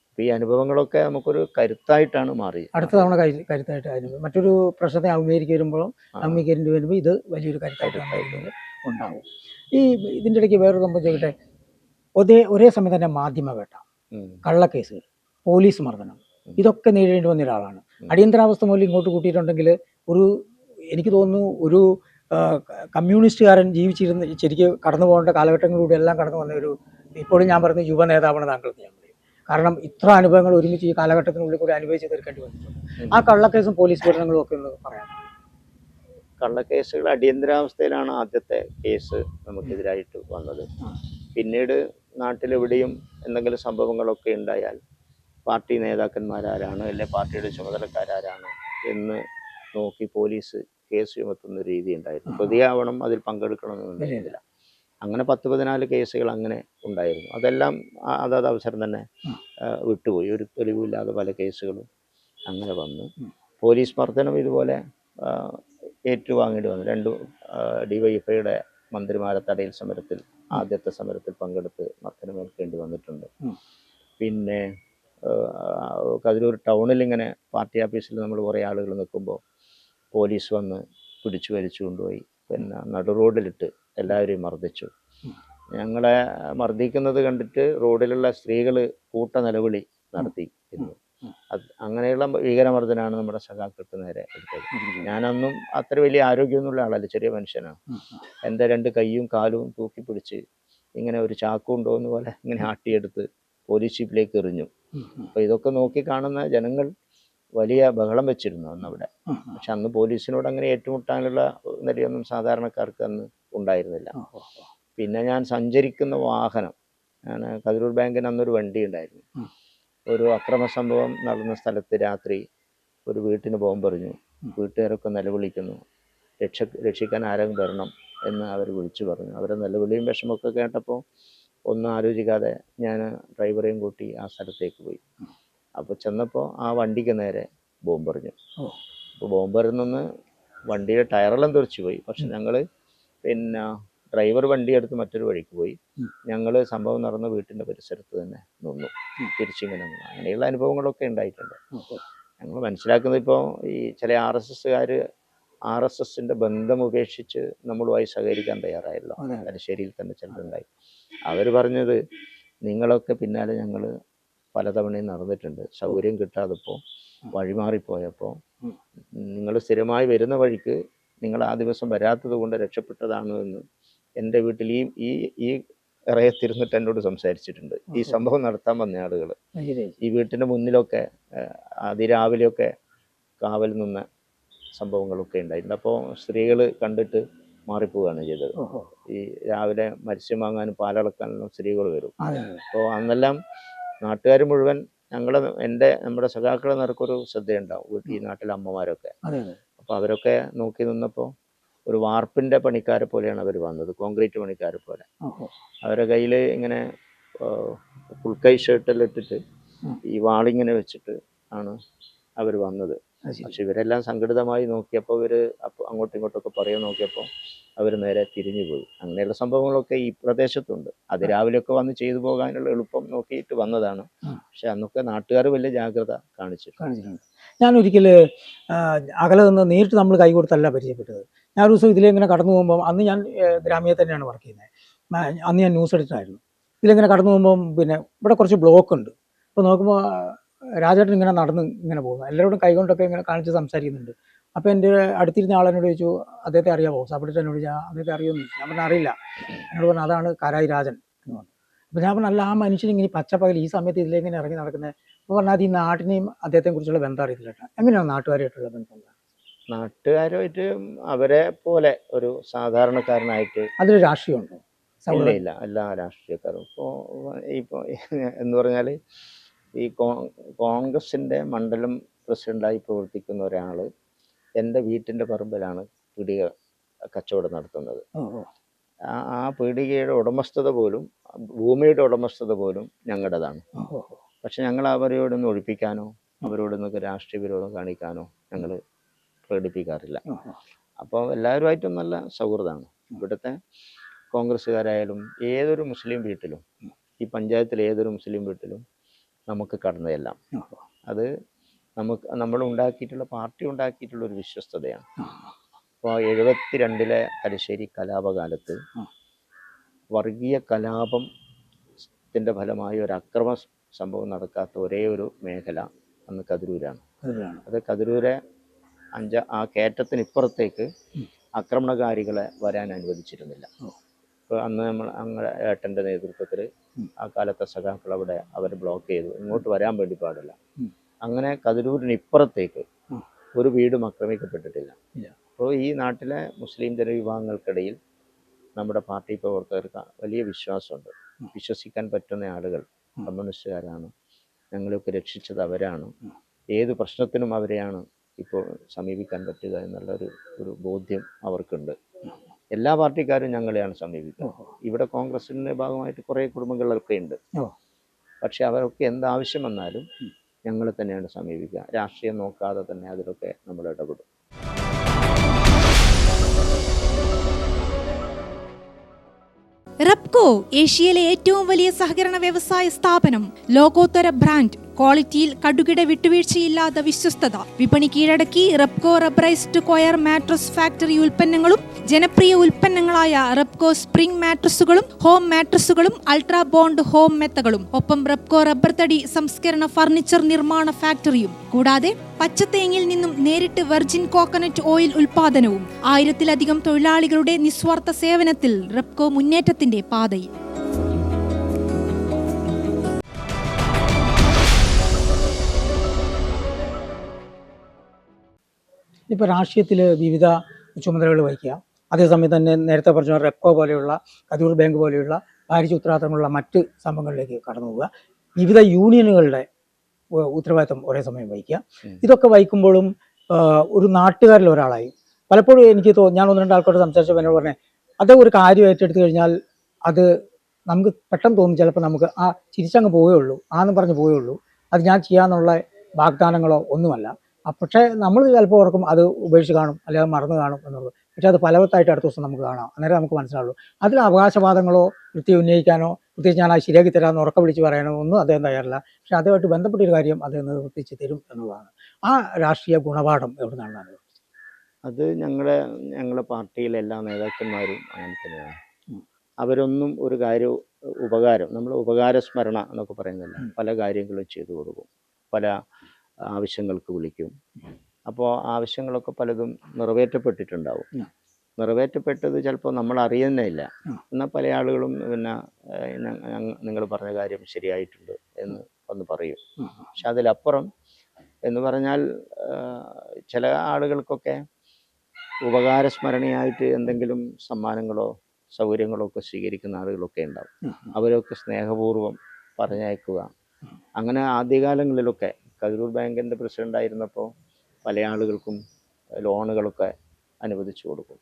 അപ്പോൾ ഈ അനുഭവങ്ങളൊക്കെ നമുക്കൊരു കരുത്തായിട്ടാണ് മാറി. അടുത്ത തവണ കരുത്തായിട്ട് മറ്റൊരു പ്രശ്നത്തെ അഭിമുഖീകരിക്കേണ്ടി വരുമ്പോൾ ഇത് വലിയൊരു കരുത്തായിട്ട് ഉണ്ടാകും. ഇതിൻ്റെ ഇടയ്ക്ക് വേറൊരു സംഭവം ചോദിക്കട്ടെ, ഒരേ സമയം തന്നെ മാധ്യമവേട്ട, കള്ളക്കേസുകൾ, പോലീസ് മർദ്ദനം, ഇതൊക്കെ നേരിടേണ്ടി വന്ന ഒരാളാണ്. അടിയന്തരാവസ്ഥ മൂലം ഇങ്ങോട്ട് കൂട്ടിയിട്ടുണ്ടെങ്കിൽ എനിക്ക് തോന്നുന്നു ഒരു കമ്മ്യൂണിസ്റ്റുകാരൻ ശരിക്കും കടന്നു പോകേണ്ട കാലഘട്ടങ്ങളിലൂടെ എല്ലാം കടന്നു വന്ന ഇപ്പോഴും ഞാൻ പറയുന്ന യുവ നേതാവാണ് താങ്കൾക്ക് ഞാൻ പറയും. കാരണം ഇത്ര അനുഭവങ്ങൾ ഒരുമിച്ച് ഈ കാലഘട്ടത്തിനുള്ളിൽ കൂടി അനുഭവിച്ച് തീർക്കേണ്ടി വന്നിട്ടുണ്ട്. ആ കള്ളക്കേസും പോലീസ് പീഡനങ്ങളും ഒക്കെ ഒന്ന് പറയാം. കള്ളക്കേസുകൾ അടിയന്തരാവസ്ഥയിലാണ് ആദ്യത്തെ കേസ് നമുക്കെതിരായിട്ട് വന്നത്. പിന്നീട് നാട്ടിലെവിടെയും എന്തെങ്കിലും സംഭവങ്ങളൊക്കെ ഉണ്ടായാൽ പാർട്ടി നേതാക്കന്മാരാരാണ്, അല്ലെ പാർട്ടിയുടെ ചുമതലക്കാരാരാണ് എന്ന് നോക്കി പോലീസ് കേസ് ചുമത്തുന്ന രീതി ഉണ്ടായിരുന്നു. പ്രതിയാവണം, അതിൽ പങ്കെടുക്കണമെന്നൊന്നുമില്ല. അങ്ങനെ 10-14 കേസുകൾ അങ്ങനെ ഉണ്ടായിരുന്നു. അതെല്ലാം അതത് അവസരം തന്നെ വിട്ടുപോയി. ഒരു തെളിവില്ലാതെ പല കേസുകളും അങ്ങനെ വന്നു. പോലീസ് മർദ്ദനം ഇതുപോലെ ഏറ്റുവാങ്ങേണ്ടി വന്നു. 2 DYFIയുടെ മന്ത്രിമാരെ തടയൽ സമരത്തിൽ, ആദ്യത്തെ സമരത്തിൽ പങ്കെടുത്ത് മർദ്ദനമേൽക്കേണ്ടി വന്നിട്ടുണ്ട്. പിന്നെ കതിരൂർ ടൗണിൽ ഇങ്ങനെ പാർട്ടി ഓഫീസിൽ നമ്മൾ കുറേ ആളുകൾ നിൽക്കുമ്പോൾ പോലീസ് വന്ന് പിടിച്ചു വലിച്ചു കൊണ്ടുപോയി, പിന്നെ നടു റോഡിലിട്ട് എല്ലാവരെയും മർദ്ദിച്ചു. ഞങ്ങളെ മർദ്ദിക്കുന്നത് കണ്ടിട്ട് റോഡിലുള്ള സ്ത്രീകൾ കൂട്ട നിലവിളി നടത്തിയിരുന്നു. അങ്ങനെയുള്ള ഭീകരമർദ്ദനാണ് നമ്മുടെ സഖാക്കൾക്ക് നേരെ എടുത്തത്. ഞാനൊന്നും അത്ര വലിയ ആരോഗ്യമൊന്നുമുള്ള ആളല്ല, ചെറിയ മനുഷ്യനാണ്. എൻ്റെ 2 കൈയും കാലും തൂക്കി പിടിച്ച് ഇങ്ങനെ ഒരു ചാക്കുണ്ടോ എന്ന് പോലെ ഇങ്ങനെ ആട്ടിയെടുത്ത് പോലീസ് ജീപ്പിലേക്ക് എറിഞ്ഞു. അപ്പോൾ ഇതൊക്കെ നോക്കി കാണുന്ന ജനങ്ങൾ വലിയ ബഹളം വെച്ചിരുന്നു അന്നവിടെ. പക്ഷെ അന്ന് പോലീസിനോട് അങ്ങനെ ഏറ്റുമുട്ടാനുള്ള നിലയൊന്നും സാധാരണക്കാർക്ക് അന്ന് ഉണ്ടായിരുന്നില്ല. പിന്നെ ഞാൻ സഞ്ചരിക്കുന്ന വാഹനം, ഞാൻ കതിരൂർ ബാങ്കിന് അന്നൊരു വണ്ടി ഉണ്ടായിരുന്നു. ഒരു അക്രമ സംഭവം നടന്ന സ്ഥലത്ത് രാത്രി ഒരു വീട്ടിന് ബോംബെറിഞ്ഞു. വീട്ടുകാരൊക്കെ നിലവിളിക്കുന്നു, രക്ഷിക്കാൻ ആരെങ്കിലും വരണം എന്ന് അവർ വിളിച്ചു പറഞ്ഞു. അവരെ നിലവിളിയും വിഷമമൊക്കെ കേട്ടപ്പോൾ ഒന്നും ആലോചിക്കാതെ ഞാൻ ഡ്രൈവറെയും കൂട്ടി ആ സ്ഥലത്തേക്ക് പോയി. അപ്പോൾ ചെന്നപ്പോൾ ആ വണ്ടിക്ക് നേരെ ബോംബെറിഞ്ഞു. അപ്പോൾ ബോംബെറിഞ്ഞൊന്ന് വണ്ടിയുടെ ടയറെല്ലാം തെറിച്ചു പോയി. പക്ഷെ ഞങ്ങൾ പിന്നെ ഡ്രൈവർ വണ്ടിയെടുത്ത് മറ്റൊരു വഴിക്ക് പോയി. ഞങ്ങൾ സംഭവം നടന്ന വീട്ടിൻ്റെ പരിസരത്ത് തന്നെ നിന്നു, തിരിച്ചിങ്ങനെ നിന്നു. അങ്ങനെയുള്ള അനുഭവങ്ങളൊക്കെ ഉണ്ടായിട്ടുണ്ട്. ഞങ്ങൾ മനസ്സിലാക്കുന്നത് ഇപ്പോൾ ഈ ചില RSSൻ്റെ ബന്ധം ഉപേക്ഷിച്ച് നമ്മളുമായി സഹകരിക്കാൻ തയ്യാറായല്ലോ. തലശ്ശേരിയിൽ തന്നെ ചിലരുണ്ടായി. അവർ പറഞ്ഞത്, നിങ്ങളൊക്കെ പിന്നാലെ ഞങ്ങൾ പലതവണയും നടന്നിട്ടുണ്ട്, സൗകര്യം കിട്ടാതപ്പോൾ വഴിമാറിപ്പോയപ്പോൾ നിങ്ങൾ സ്ഥിരമായി വരുന്ന വഴിക്ക് നിങ്ങൾ ആ ദിവസം വരാത്തത് കൊണ്ട് രക്ഷപ്പെട്ടതാണ് എന്ന് എൻ്റെ വീട്ടിൽ ഈ ഇറയത്തിരുന്നിട്ട് എന്നോട് സംസാരിച്ചിട്ടുണ്ട്. ഈ സംഭവം നടത്താൻ വന്ന ആളുകൾ ഈ വീട്ടിൻ്റെ മുന്നിലൊക്കെ അതിരാവിലെയൊക്കെ കാവൽ നിന്ന സംഭവങ്ങളൊക്കെ ഉണ്ടായിട്ടുണ്ട്. അപ്പോൾ സ്ത്രീകൾ കണ്ടിട്ട് മാറിപ്പോവുകയാണ് ചെയ്തത്. ഈ രാവിലെ മത്സ്യം വാങ്ങാനും പാലളക്കാനും സ്ത്രീകൾ വരും. അപ്പോൾ അന്നെല്ലാം നാട്ടുകാർ മുഴുവൻ നമ്മുടെ സഖാക്കളെ നിറക്കൊരു ശ്രദ്ധയുണ്ടാവും ഈ നാട്ടിലെ അമ്മമാരൊക്കെ. അപ്പോൾ അവരൊക്കെ നോക്കി നിന്നപ്പോൾ ഒരു വാർപ്പിൻ്റെ പണിക്കാരെ പോലെയാണ് അവർ വന്നത്, കോൺക്രീറ്റ് പണിക്കാരെ പോലെ. അവരുടെ കയ്യിൽ ഇങ്ങനെ ഫുൾ കൈ ഷർട്ടെല്ലാം ഇട്ടിട്ട് ഈ വാളിങ്ങനെ വെച്ചിട്ട് ആണ് അവർ വന്നത്. അത് ശരി. പക്ഷെ ഇവരെല്ലാം സംഘടിതമായി നോക്കിയപ്പോൾ ഇവർ അപ്പോൾ അങ്ങോട്ടും ഇങ്ങോട്ടൊക്കെ പറയാൻ നോക്കിയപ്പോൾ അവർ നേരെ തിരിഞ്ഞു പോയി. അങ്ങനെയുള്ള സംഭവങ്ങളൊക്കെ ഈ പ്രദേശത്തുണ്ട്. അത് രാവിലെയൊക്കെ വന്ന് ചെയ്തു പോകാനുള്ള എളുപ്പം നോക്കിയിട്ട് വന്നതാണ്. പക്ഷെ അന്നൊക്കെ നാട്ടുകാർ വലിയ ജാഗ്രത കാണിച്ചിട്ടുണ്ട്. ഞാനൊരിക്കൽ അകലെ നിന്ന് നേരിട്ട് നമ്മൾ കൈ കൊടുത്തല്ല പരിചയപ്പെട്ടത്. ഞാൻ ഒരു ദിവസം ഇതിലിങ്ങനെ കടന്നു പോകുമ്പോൾ, അന്ന് ഞാൻ ഗ്രാമീണ തന്നെയാണ് വർക്ക് ചെയ്യുന്നത്. അന്ന് ഞാൻ ന്യൂസ് എഡിറ്ററായിരുന്നു. ഇതിലിങ്ങനെ കടന്നു പോകുമ്പം പിന്നെ ഇവിടെ കുറച്ച് ബ്ലോക്ക് ഉണ്ട്. അപ്പോൾ നോക്കുമ്പോൾ രാജേട്ടൻ ഇങ്ങനെ നടന്ന് ഇങ്ങനെ പോകുന്നു. എല്ലാവരോടും കൈകൊണ്ടൊക്കെ ഇങ്ങനെ കാണിച്ച് സംസാരിക്കുന്നുണ്ട്. അപ്പോൾ എൻ്റെ അടുത്തിരുന്ന ആളെന്നോട് ചോദിച്ചു, അദ്ദേഹത്തെ അറിയാമോ? സബ് എഡിറ്റർ ചോദിച്ചാൽ അദ്ദേഹത്തെ അറിയുമെന്ന് ചോദിച്ചു. ഞാൻ പറഞ്ഞു അറിയില്ല. എന്നോട് പറഞ്ഞു അതാണ് കാരായി രാജൻ എന്ന് പറഞ്ഞു. അപ്പോൾ ഞാൻ പറഞ്ഞു അല്ല, ആ മനുഷ്യൻ ഇങ്ങനെ പച്ചപ്പകൽ ഈ സമയത്ത് ഇതിലേക്കിങ്ങനെ ഇറങ്ങി നടക്കുന്നത്. അപ്പോൾ പറഞ്ഞാൽ അത് ഈ നാട്ടിനെയും അദ്ദേഹത്തെ കുറിച്ചുള്ള ബന്ധം അറിയത്തില്ല. എങ്ങനെയാണ് നാട്ടുകാരായിട്ടുള്ള ബന്ധം? നാട്ടുകാരുമായിട്ട് അവരെ പോലെ ഒരു സാധാരണക്കാരനായിട്ട്. അതിൽ രാഷ്ട്രീയമുണ്ടോ? ഇല്ല, എല്ലാ രാഷ്ട്രീയക്കാരും ഇപ്പോൾ എന്ന് പറഞ്ഞാൽ ഈ കോൺഗ്രസിൻ്റെ മണ്ഡലം പ്രസിഡൻ്റായി പ്രവർത്തിക്കുന്ന ഒരാൾ എൻ്റെ വീട്ടിൻ്റെ പറമ്പിലാണ് പീടിക കച്ചവടം നടത്തുന്നത്. ആ പീടികയുടെ ഉടമസ്ഥത പോലും, ഭൂമിയുടെ ഉടമസ്ഥത പോലും ഞങ്ങളുടേതാണ്. പക്ഷെ ഞങ്ങൾ അവരോടൊന്നും ഒഴിപ്പിക്കാനോ അവരോടൊന്നൊക്കെ രാഷ്ട്രീയ വിരോധം കാണിക്കാനോ ഞങ്ങൾ പ്രകടിപ്പിക്കാറില്ല. അപ്പോൾ എല്ലാവരുമായിട്ടും നല്ല സൗഹൃദമാണ്. ഇവിടുത്തെ കോൺഗ്രസ്സുകാരായാലും ഏതൊരു മുസ്ലിം വീട്ടിലും, ഈ പഞ്ചായത്തിലെ ഏതൊരു മുസ്ലിം വീട്ടിലും നമുക്ക് കടന്നതെല്ലാം അത് നമ്മൾ ഉണ്ടാക്കിയിട്ടുള്ള പാർട്ടി ഉണ്ടാക്കിയിട്ടുള്ള ഒരു വിശ്വസ്തതയാണ്. അപ്പോൾ 72 തലശ്ശേരി കലാപകാലത്ത് വർഗീയ കലാപത്തിൻ്റെ ഫലമായി ഒരു അക്രമ സംഭവം നടക്കാത്ത ഒരേ ഒരു മേഖല അന്ന് കതിരൂരാണ്. അത് കതിരൂരെ ആ കയറ്റത്തിനിപ്പുറത്തേക്ക് ആക്രമണകാരികളെ വരാൻ അനുവദിച്ചിരുന്നില്ല. അപ്പോൾ അന്ന് ഞങ്ങളുടെ ഏട്ടൻ്റെ നേതൃത്വത്തിൽ ആ കാലത്തെ സഖാക്കൾ അവർ ബ്ലോക്ക് ചെയ്തു, ഇങ്ങോട്ട് വരാൻ വേണ്ടി പാടില്ല. അങ്ങനെ കതിരൂരിന് ഇപ്പുറത്തേക്ക് ഒരു വീടും ആക്രമിക്കപ്പെട്ടിട്ടില്ല. അപ്പോൾ ഈ നാട്ടിലെ മുസ്ലിം ജനവിഭാഗങ്ങൾക്കിടയിൽ നമ്മുടെ പാർട്ടി പ്രവർത്തകർക്ക് വലിയ വിശ്വാസമുണ്ട്. വിശ്വസിക്കാൻ പറ്റുന്ന ആളുകൾ കമ്മ്യൂണിസ്റ്റുകാരാണ്, ഞങ്ങളെയൊക്കെ രക്ഷിച്ചത് അവരാണ്, ഏത് പ്രശ്നത്തിനും അവരെയാണ് ഇപ്പോൾ സമീപിക്കാൻ പറ്റുക എന്നുള്ളൊരു ബോധ്യം അവർക്കുണ്ട്. എല്ലാ പാർട്ടിക്കാരും ഞങ്ങളെയാണ് സമീപിക്കുന്നത്. ഇവിടെ കോൺഗ്രസിൻ്റെ ഭാഗമായിട്ട് കുറേ കുടുംബങ്ങളൊക്കെ ഉണ്ട്. പക്ഷെ അവരൊക്കെ എന്താവശ്യം വന്നാലും ഞങ്ങളെ തന്നെയാണ് സമീപിക്കുക. രാഷ്ട്രീയം നോക്കാതെ തന്നെ അതിലൊക്കെ നമ്മൾ ഇടപെടും. റെപ്കോ ഏഷ്യയിലെ ഏറ്റവും വലിയ സഹകരണ വ്യവസായ സ്ഥാപനം. ലോകോത്തര ബ്രാൻഡ്, ക്വാളിറ്റിയിൽ കടുകിട വിട്ടുവീഴ്ചയില്ലാത്ത വിശ്വസ്തത. വിപണി കീഴടക്കി Repco rubberised coir mattress factory ഉൽപ്പന്നങ്ങളും ജനപ്രിയ ഉൽപ്പന്നങ്ങളായ റെപ്കോ സ്പ്രിംഗ് മാട്രസുകളും ഹോം മാട്രസുകളും അൾട്രാ ബോണ്ട് ഹോം മെത്തകളും, ഒപ്പം റെപ്കോ റബ്ബർ തടി സംസ്കരണ ഫർണിച്ചർ നിർമ്മാണ ഫാക്ടറിയും. കൂടാതെ പച്ചത്തേങ്ങിൽ നിന്നും നേരിട്ട് വെർജിൻ കോക്കനട്ട് ഓയിൽ ഉൽപാദനവും. 1000-ലധികം തൊഴിലാളികളുടെ നിസ്വാർത്ഥ സേവനത്തിൽ റെപ്കോ മുന്നേറ്റത്തിന്റെ പാതയിൽ. ഇപ്പോൾ രാഷ്ട്രീയത്തിൽ വിവിധ ചുമതലകൾ വഹിക്കുക, അതേസമയം തന്നെ നേരത്തെ പറഞ്ഞ റെപ്കോ പോലെയുള്ള, കതിരൂർ ബാങ്ക് പോലെയുള്ള ഭാരിച്ച ഉത്തരവാദിത്തങ്ങളുള്ള മറ്റ് സംഭവങ്ങളിലേക്ക് കടന്നു പോവുക, വിവിധ യൂണിയനുകളുടെ ഉത്തരവാദിത്തം ഒരേ സമയം വഹിക്കുക. ഇതൊക്കെ വഹിക്കുമ്പോഴും ഒരു നാട്ടുകാരിൽ ഒരാളായി പലപ്പോഴും എനിക്ക് ഞാൻ 1-2 ആൾക്കാരോട് സംസാരിച്ചപ്പോൾ എന്നോട് പറഞ്ഞത്, അത് ഒരു കാര്യം ഏറ്റെടുത്ത് കഴിഞ്ഞാൽ അത് നമുക്ക് പെട്ടെന്ന് തോന്നും ചിലപ്പോൾ നമുക്ക് ചിരിച്ചങ്ങ് പോവുകയുള്ളൂ, ആന്ന് പറഞ്ഞ് പോവുകയുള്ളൂ, അത് ഞാൻ ചെയ്യാന്നുള്ള വാഗ്ദാനങ്ങളോ ഒന്നുമല്ല. പക്ഷേ നമ്മൾ ചിലപ്പോൾ ഓർക്കും അത് ഉപേക്ഷിച്ച് കാണും, അല്ലെങ്കിൽ മറന്നു കാണും എന്നുള്ളത്. പക്ഷേ അത് ഫലവത്തായിട്ട് അടുത്ത ദിവസം നമുക്ക് കാണാം. അന്നേരം നമുക്ക് മനസ്സിലാവുള്ളൂ. അതിൽ അവകാശവാദങ്ങളോ കൃത്യം ഉന്നയിക്കാനോ, പ്രത്യേകിച്ച് ഞാൻ ശരിയാക്കി തരാമെന്ന് ഉറക്കം വിളിച്ച് പറയാനോ ഒന്നും അദ്ദേഹം തയ്യാറില്ല. പക്ഷേ അതുമായിട്ട് ബന്ധപ്പെട്ടൊരു കാര്യം അദ്ദേഹം നിർവർത്തിച്ച് തരും എന്നുള്ളതാണ്. ആ രാഷ്ട്രീയ ഗുണപാഠം എവിടെ നിന്നാണ്? അത് ഞങ്ങളുടെ പാർട്ടിയിലെ എല്ലാ നേതാക്കന്മാരും അങ്ങനെ തന്നെയാണ്. അവരൊന്നും ഒരു ഉപകാരം, നമ്മൾ ഉപകാരസ്മരണ എന്നൊക്കെ പറയുന്നില്ല, പല കാര്യങ്ങളും ചെയ്തു കൊടുക്കും, പല ആവശ്യങ്ങൾക്ക് വിളിക്കും. അപ്പോൾ ആവശ്യങ്ങളൊക്കെ പലതും നിറവേറ്റപ്പെട്ടിട്ടുണ്ടാവും. നിറവേറ്റപ്പെട്ടത് ചിലപ്പോൾ നമ്മൾ അറിയുന്നില്ല. എന്നാൽ പല ആളുകളും പിന്നെ നിങ്ങൾ പറഞ്ഞ കാര്യം ശരിയായിട്ടുണ്ട് എന്ന് ഒന്ന് പറയും. പക്ഷെ അതിലപ്പുറം എന്ന് പറഞ്ഞാൽ ചില ആളുകൾക്കൊക്കെ ഉപകാരസ്മരണയായിട്ട് എന്തെങ്കിലും സമ്മാനങ്ങളോ സൗകര്യങ്ങളോ ഒക്കെ സ്വീകരിക്കുന്ന ആളുകളൊക്കെ ഉണ്ടാവും. അവരൊക്കെ സ്നേഹപൂർവ്വം പറഞ്ഞയക്കുക. അങ്ങനെ ആദ്യകാലങ്ങളിലൊക്കെ കതിരൂർ ബാങ്കിൻ്റെ പ്രസിഡൻ്റായിരുന്നപ്പോൾ പല ആളുകൾക്കും ലോണുകളൊക്കെ അനുവദിച്ചു കൊടുക്കും.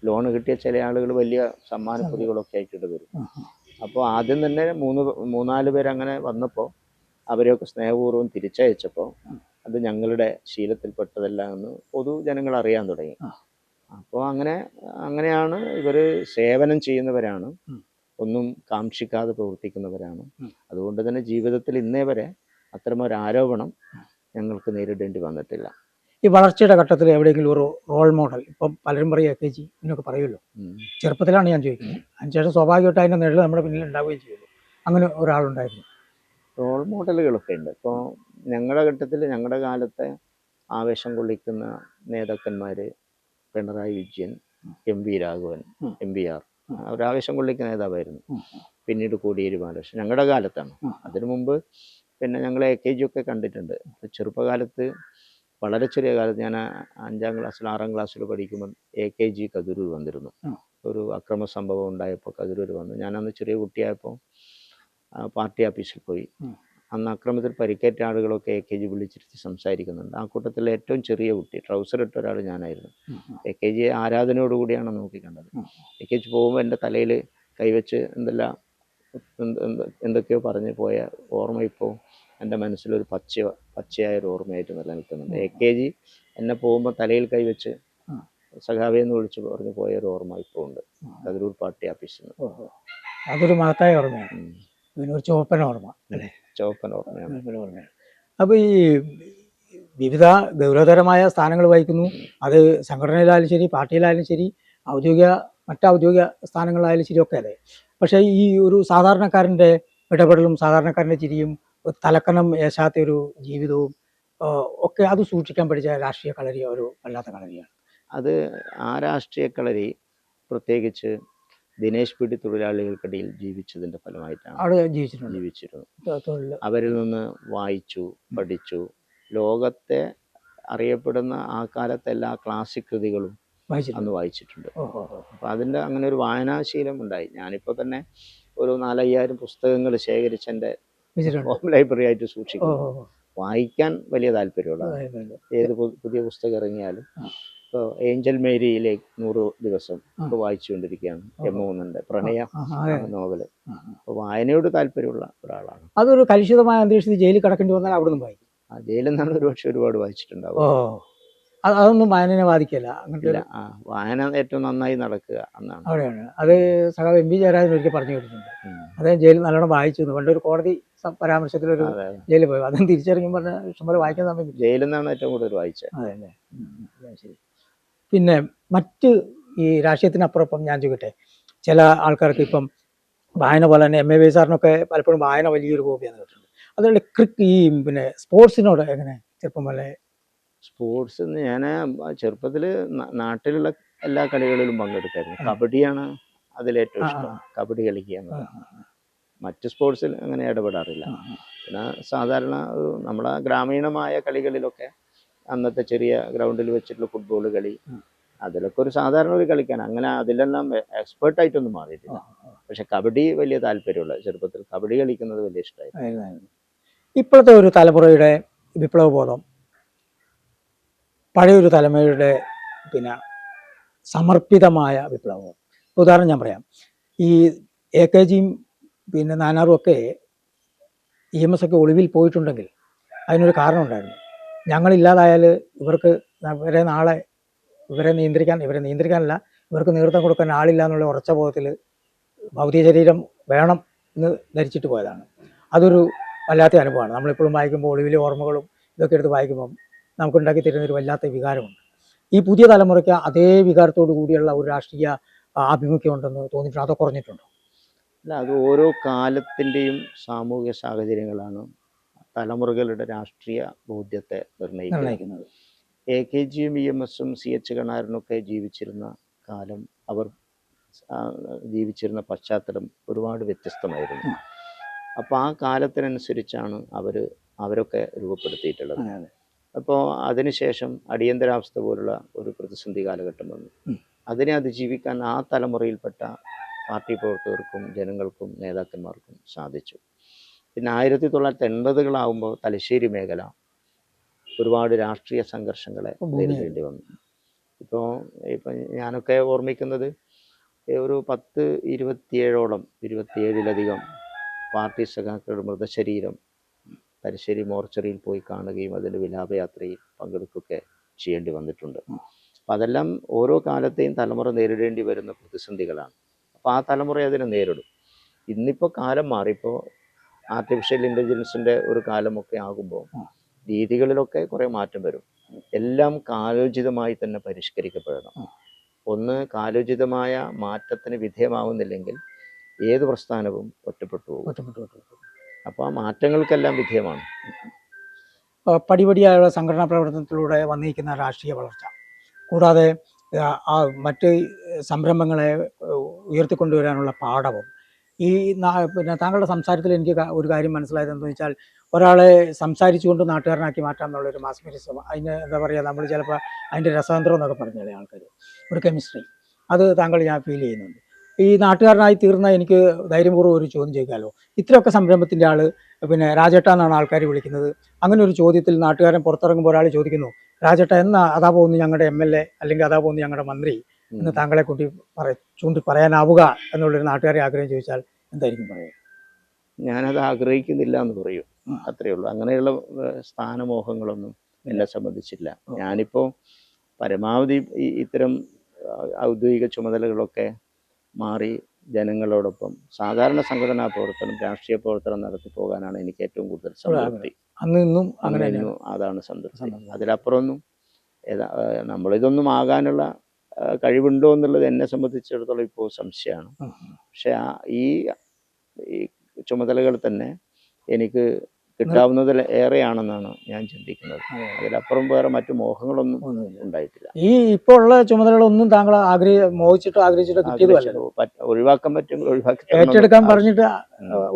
ലോണ് കിട്ടിയ ചില ആളുകൾ വലിയ സമ്മാന പൊതികളൊക്കെ ആയിട്ട് വരും. അപ്പോൾ ആദ്യം തന്നെ 3-4 പേര് അങ്ങനെ വന്നപ്പോൾ അവരെയൊക്കെ സ്നേഹപൂർവ്വം തിരിച്ചയച്ചപ്പോൾ അത് ഞങ്ങളുടെ ശീലത്തിൽപ്പെട്ടതല്ല എന്ന് പൊതുജനങ്ങൾ അറിയാൻ തുടങ്ങി. അപ്പോൾ അങ്ങനെയാണ് ഇവർ സേവനം ചെയ്യുന്നവരാണ്, ഒന്നും കാക്ഷിക്കാതെ പ്രവർത്തിക്കുന്നവരാണ്. അതുകൊണ്ട് തന്നെ ജീവിതത്തിൽ ഇന്നേ വരെ അത്തരമൊരു ആരോപണം ഞങ്ങൾക്ക് നേരിടേണ്ടി വന്നിട്ടില്ല. ഈ വളർച്ചയുടെ ഘട്ടത്തിൽ എവിടെയെങ്കിലും ഒരു റോൾ മോഡൽ, ഇപ്പം പലരും പറയും AKG എന്നൊക്കെ പറയുമല്ലോ, ചെറുപ്പത്തിലാണ് ഞാൻ ചോദിക്കുന്നത്, അതിനുശേഷം സ്വാഭാവികമായിട്ട് അതിൻ്റെ നിഴൽ നമ്മുടെ പിന്നിൽ ഉണ്ടാവുകയും ചെയ്യുള്ളൂ. അങ്ങനെ ഒരാളുണ്ടായിരുന്നു? റോൾ മോഡലുകളൊക്കെ ഉണ്ട്. ഇപ്പോൾ ഞങ്ങളുടെ ഘട്ടത്തിൽ, ഞങ്ങളുടെ കാലത്തെ ആവേശം കൊള്ളിക്കുന്ന നേതാക്കന്മാർ പിണറായി വിജയൻ, MV രാഘവൻ, MVR ഒരു ആവേശം കൊള്ളിക്കുന്ന നേതാവായിരുന്നു. പിന്നീട് കോടിയേരി ബാലകൃഷ്ണൻ ഞങ്ങളുടെ കാലത്താണ്. അതിനു മുമ്പ് പിന്നെ ഞങ്ങൾ AKG ഒക്കെ കണ്ടിട്ടുണ്ട്. ചെറുപ്പകാലത്ത്, വളരെ ചെറിയ കാലത്ത്, ഞാൻ 5ാം ക്ലാസ്സിൽ 6ാം ക്ലാസ്സിൽ പഠിക്കുമ്പോൾ AKG കതിരൂർ വന്നിരുന്നു. ഒരു അക്രമ സംഭവം ഉണ്ടായപ്പോൾ കതിരൂർ വന്നു. ഞാനന്ന് ചെറിയ കുട്ടിയായപ്പോൾ പാർട്ടി ഓഫീസിൽ പോയി. അന്ന് അക്രമത്തിൽ പരിക്കേറ്റ ആളുകളൊക്കെ AKG വിളിച്ചിരുത്തി സംസാരിക്കുന്നുണ്ട്. ആ കൂട്ടത്തിൽ ഏറ്റവും ചെറിയ കുട്ടി, ട്രൗസർ ഇട്ട ഒരാൾ ഞാനായിരുന്നു. AKG ആരാധനയോടുകൂടിയാണ് നോക്കിക്കണ്ടത്. AKG പോകുമ്പോൾ എൻ്റെ തലയിൽ കൈവച്ച് എന്തൊക്കെയോ പറഞ്ഞ് പോയ ഓർമ്മ ഇപ്പോൾ എൻ്റെ മനസ്സിലൊരു പച്ചയായൊരു ഓർമ്മയായിട്ട് നിലനിൽക്കുന്നുണ്ട്. AKG എന്നെ പോകുമ്പോൾ തലയിൽ കൈവച്ച് സഖാവേന്ന് വിളിച്ച് പറഞ്ഞു പോയൊരു ഓർമ്മ ഇപ്പോൾ ഉണ്ട് കതിരൂർ പാർട്ടി ഓഫീസിൽ നിന്ന്. അതൊരു മഹത്തായ ഓർമ്മയാണ്. പിന്നെ ഒരു ചുവപ്പൻ ഓർമ്മ അല്ലേ? ചുവപ്പൻ ഓർമ്മയാണ്. അപ്പോൾ ഈ വിവിധ ഗൗരവതരമായ സ്ഥാനങ്ങൾ വഹിക്കുന്നു. അത് സംഘടനയിലായാലും ശരി, പാർട്ടിയിലായാലും ശരി, മറ്റൗദ്യോഗിക സ്ഥാനങ്ങളിലായാലും ശരി ഒക്കെ അല്ലേ. പക്ഷേ ഈ ഒരു സാധാരണക്കാരൻ്റെ ഇടപെടലും സാധാരണക്കാരൻ്റെ ചിരിയും തലക്കനം ഏശാത്ത ഒരു ജീവിതവും ഒക്കെ അത് സൂക്ഷിക്കാൻ പഠിച്ച രാഷ്ട്രീയ കളരി ഒരു വല്ലാത്ത കളരിയാണ്. അത് ആ രാഷ്ട്രീയ കളരി പ്രത്യേകിച്ച് ദിനേശ് പിടി തൊഴിലാളികൾക്കിടയിൽ ജീവിച്ചതിൻ്റെ ഫലമായിട്ടാണ്. അവിടെ ജീവിച്ചിരുന്നു. അവരിൽ നിന്ന് വായിച്ചു, പഠിച്ചു. ലോകത്തെ അറിയപ്പെടുന്ന ആ കാലത്തെ എല്ലാ ക്ലാസിക് കൃതികളും അന്ന് വായിച്ചിട്ടുണ്ട്. അപ്പം അതിൻ്റെ അങ്ങനെ ഒരു വായനാശീലം ഉണ്ടായി. ഞാനിപ്പോൾ തന്നെ ഒരു 4,000-5,000 പുസ്തകങ്ങൾ ശേഖരിച്ച് എൻ്റെ ഹോം ലൈബ്രറി ആയിട്ട് സൂക്ഷിക്കുന്നു. വായിക്കാൻ വലിയ താല്പര്യമുള്ള, ഏത് പുതിയ പുസ്തകം ഇറങ്ങിയാലും. ഇപ്പോൾ ഏഞ്ചൽ മേരിയിലെ 100 ദിവസം ഇപ്പോൾ വായിച്ചുകൊണ്ടിരിക്കുകയാണ്. M. പ്രണയ നോവല്. അപ്പോൾ വായനയോട് താല്പര്യമുള്ള ഒരാളാണ്. അതൊരു കലുഷിതമായ അന്തരീക്ഷത്തിൽ ജയിലിൽ കിടക്കേണ്ടി വന്നാൽ അവിടെ നിന്നും വായിക്കും. ജയിലിൽ നിന്നാണ് ഒരുപാട് വായിച്ചിട്ടുണ്ടാവും. അതൊന്നും വായനയെ ബാധിക്കില്ല. അങ്ങനത്തെ വായന ഏറ്റവും നന്നായി നടക്കുക എന്നാണ്. അവിടെയാണ് അത് സഖാവ് MV ജയരാജൻ ഒരിക്കൽ പറഞ്ഞു കേട്ടിട്ടുണ്ട്. അദ്ദേഹം ജയിലിൽ നല്ലോണം വായിച്ചു. പണ്ടൊരു കോടതി പരാമർശത്തിലൊരു ജയിലിൽ പോയി, അതും തിരിച്ചറിഞ്ഞു പറഞ്ഞ ഇഷ്ടംപോലെ വായിക്കാൻ സമയം ജയിലിൽ നിന്നാണ് ഏറ്റവും കൂടുതൽ വായിച്ചത്. അതെ. ശരി. പിന്നെ മറ്റ് ഈ രാഷ്ട്രീയത്തിനപ്പുറം ഞാൻ ചോദിക്കട്ടെ, ചില ആൾക്കാർക്ക് ഇപ്പം വായന പോലെ തന്നെ MA സാറിനൊക്കെ പലപ്പോഴും വായന വലിയൊരു ഹോബിയാന്ന് കേട്ടിട്ടുണ്ട്. അതുകൊണ്ട് ഈ പിന്നെ സ്പോർട്സിനോട് എങ്ങനെ ചെറുപ്പം പോലെ? സ്പോർട്സ് ഞാൻ ചെറുപ്പത്തിൽ നാട്ടിലുള്ള എല്ലാ കളികളിലും പങ്കെടുക്കായിരുന്നു. കബഡിയാണ് അതിലേറ്റവും ഇഷ്ടം. കബഡി കളിക്കുക. മറ്റ് സ്പോർട്സിൽ അങ്ങനെ ഇടപെടാറില്ല. പിന്നെ സാധാരണ നമ്മളെ ഗ്രാമീണമായ കളികളിലൊക്കെ അന്നത്തെ ചെറിയ ഗ്രൗണ്ടിൽ വെച്ചിട്ടുള്ള ഫുട്ബോൾ കളി, അതിലൊക്കെ ഒരു സാധാരണ ഒരു കളിക്കാൻ, അങ്ങനെ അതിലെല്ലാം എക്സ്പേർട്ടായിട്ടൊന്നും മാറിയിട്ടില്ല. പക്ഷെ കബഡി വലിയ താല്പര്യമുള്ള, ചെറുപ്പത്തിൽ കബഡി കളിക്കുന്നത് വലിയ ഇഷ്ടമായിരുന്നു. ഇപ്പോഴത്തെ ഒരു തലമുറയുടെ വിപ്ലവബോധം പഴയൊരു തലമുറയുടെ പിന്നെ സമർപ്പിതമായ വിപ്ലവം. ഉദാഹരണം ഞാൻ പറയാം. ഈ AKGയും പിന്നെ നാനാറും ഒക്കെ EMS ഒക്കെ ഒളിവിൽ പോയിട്ടുണ്ടെങ്കിൽ അതിനൊരു കാരണം ഉണ്ടായിരുന്നു. ഞങ്ങളില്ലാതായാൽ ഇവരെ നിയന്ത്രിക്കാനല്ല, ഇവർക്ക് നേതൃത്വം കൊടുക്കാൻ ആളില്ല എന്നുള്ള ഉറച്ച ബോധത്തിൽ ഭൗതിക ശരീരം വേണം എന്ന് ധരിച്ചിട്ട് പോയതാണ്. അതൊരു വല്ലാത്ത അനുഭവമാണ്. നമ്മളിപ്പോഴും വായിക്കുമ്പോൾ ഒളിവിലെ ഓർമ്മകളും ഇതൊക്കെ എടുത്ത് വായിക്കുമ്പം നമുക്കുണ്ടാക്കി തരുന്നൊരു വല്ലാത്ത വികാരമുണ്ട്. ഈ പുതിയ തലമുറയ്ക്ക് അതേ വികാരത്തോടു കൂടിയുള്ള ഒരു രാഷ്ട്രീയ ആഭിമുഖ്യം ഉണ്ടെന്ന് തോന്നിയിട്ടുണ്ട്. അതോ കുറഞ്ഞിട്ടുണ്ടോ? അല്ല, അത് ഓരോ കാലത്തിൻ്റെയും സാമൂഹിക സാഹചര്യങ്ങളാണ് തലമുറകളുടെ രാഷ്ട്രീയ ബോധ്യത്തെ നിർണ്ണയിക്കുന്നത്. AKGയും EMSും CH കണാരനൊക്കെ ജീവിച്ചിരുന്ന കാലം, അവർ ജീവിച്ചിരുന്ന പശ്ചാത്തലം ഒരുപാട് വ്യത്യസ്തമായിരുന്നു. അപ്പോൾ ആ കാലത്തിനനുസരിച്ചാണ് അവരൊക്കെ രൂപപ്പെടുത്തിയിട്ടുള്ളത്. അപ്പോൾ അതിനുശേഷം അടിയന്തരാവസ്ഥ പോലുള്ള ഒരു പ്രതിസന്ധി കാലഘട്ടം വന്നു. അതിനെ അതിജീവിക്കാൻ ആ തലമുറയിൽപ്പെട്ട പാർട്ടി പ്രവർത്തകർക്കും ജനങ്ങൾക്കും നേതാക്കന്മാർക്കും സാധിച്ചു. പിന്നെ 1980-കളാകുമ്പോൾ തലശ്ശേരി മേഖല ഒരുപാട് രാഷ്ട്രീയ സംഘർഷങ്ങളെ നേരിടേണ്ടി വന്നു. ഇപ്പോൾ ഞാനൊക്കെ ഓർമ്മിക്കുന്നത് ഒരു 27-ഓളം 27-ലധികം പാർട്ടി സഖാക്കളുടെ മൃതശരീരം തലശ്ശേരി മോർച്ചറിയിൽ പോയി കാണുകയും അതിൻ്റെ വിലാപയാത്രയിൽ പങ്കെടുക്കുകയൊക്കെ ചെയ്യേണ്ടി വന്നിട്ടുണ്ട്. അപ്പം അതെല്ലാം ഓരോ കാലത്തെയും തലമുറ നേരിടേണ്ടി വരുന്ന പ്രതിസന്ധികളാണ്. അപ്പോൾ ആ തലമുറ അതിനെ നേരിടും. ഇന്നിപ്പോൾ കാലം മാറിപ്പോൾ ആർട്ടിഫിഷ്യൽ ഇൻ്റലിജൻസിൻ്റെ ഒരു കാലമൊക്കെ ആകുമ്പോൾ രീതികളിലൊക്കെ കുറേ മാറ്റം വരും. എല്ലാം കാലോചിതമായി തന്നെ പരിഷ്കരിക്കപ്പെടണം. ഒന്ന് കാലോചിതമായ മാറ്റത്തിന് വിധേയമാവുന്നില്ലെങ്കിൽ ഏത് പ്രസ്ഥാനവും ഒറ്റപ്പെട്ടു പോകും. അപ്പോൾ ആ മാറ്റങ്ങൾക്കെല്ലാം വിധേയമാണ്. പടിപടിയായുള്ള സംഘടനാ പ്രവർത്തനത്തിലൂടെ വന്നിരിക്കുന്ന രാഷ്ട്രീയ വളർച്ച കൂടാതെ മറ്റ് സംരംഭങ്ങളെ ഉയർത്തിക്കൊണ്ടുവരാനുള്ള പാഠവും പിന്നെ താങ്കളുടെ സംസാരത്തിൽ എനിക്ക് ഒരു കാര്യം മനസ്സിലായത് എന്താണെന്ന് വെച്ചാൽ ഒരാളെ സംസാരിച്ചുകൊണ്ട് നാട്ടുകാരനാക്കി മാറ്റാം എന്നുള്ളൊരു മാസ്മരിസം, അതിന് എന്താ പറയുക, നമ്മൾ ചിലപ്പോൾ അതിൻ്റെ രസതന്ത്രം എന്നൊക്കെ പറഞ്ഞാലേ ആൾക്കാർ ഒരു കെമിസ്ട്രി അത് ഞാൻ ഫീൽ ചെയ്യുന്നുണ്ട്. ഈ നാട്ടുകാരനായി തീർന്ന എനിക്ക് ധൈര്യപൂർവ്വം ഒരു ചോദ്യം ചോദിക്കാമല്ലോ. ഇത്രയൊക്കെ സംരംഭത്തിൻ്റെ ആൾ പിന്നെ രാജേട്ട എന്നാണ് ആൾക്കാർ വിളിക്കുന്നത്. അങ്ങനെ ഒരു ചോദ്യത്തിൽ നാട്ടുകാരൻ പുറത്തിറങ്ങുമ്പോൾ ഒരാൾ ചോദിക്കുന്നു, രാജേട്ട എന്നാ അതാ പോകുന്നു ഞങ്ങളുടെ MLA അല്ലെങ്കിൽ അതാ പോകുന്നു ഞങ്ങളുടെ മന്ത്രി എന്ന് താങ്കളെ ചൂണ്ടി പറയാനാവുക എന്നുള്ളൊരു നാട്ടുകാരെ ആഗ്രഹം ചോദിച്ചാൽ എന്തായിരിക്കും പറയുക? ഞാനത് ആഗ്രഹിക്കുന്നില്ല എന്ന് പറയും. അത്രയേ ഉള്ളൂ. അങ്ങനെയുള്ള സ്ഥാനമോഹങ്ങളൊന്നും എന്നെ സംബന്ധിച്ചില്ല. ഞാനിപ്പോൾ പരമാവധി ഇത്തരം ഔദ്യോഗിക ചുമതലകളൊക്കെ മാറി ജനങ്ങളോടൊപ്പം സാധാരണ സംഘടനാ പ്രവർത്തനം, രാഷ്ട്രീയ പ്രവർത്തനം നടത്തി പോകാനാണ് എനിക്ക് ഏറ്റവും കൂടുതൽ സംതൃപ്തി. അതാണ് സംതൃപ്തി. അതിലപ്പുറമൊന്നും നമ്മളിതൊന്നും ആകാനുള്ള കഴിവുണ്ടോ എന്നുള്ളത് എന്നെ സംബന്ധിച്ചിടത്തോളം ഇപ്പോൾ സംശയമാണ്. പക്ഷെ ഈ ചുമതലകൾ തന്നെ എനിക്ക് കിട്ടാവുന്നതിൽ ഏറെയാണെന്നാണ് ഞാൻ ചിന്തിക്കുന്നത്. അതിലപ്പുറം വേറെ മറ്റു മോഹങ്ങളൊന്നും ഉണ്ടായിട്ടില്ല. ഈ ഇപ്പോൾ ഉള്ള ചുമതലകളൊന്നും താങ്കൾ ആഗ്രഹിച്ചിട്ട് ഒഴിവാക്കാൻ പറ്റും, ഏറ്റെടുക്കാൻ പറഞ്ഞിട്ട്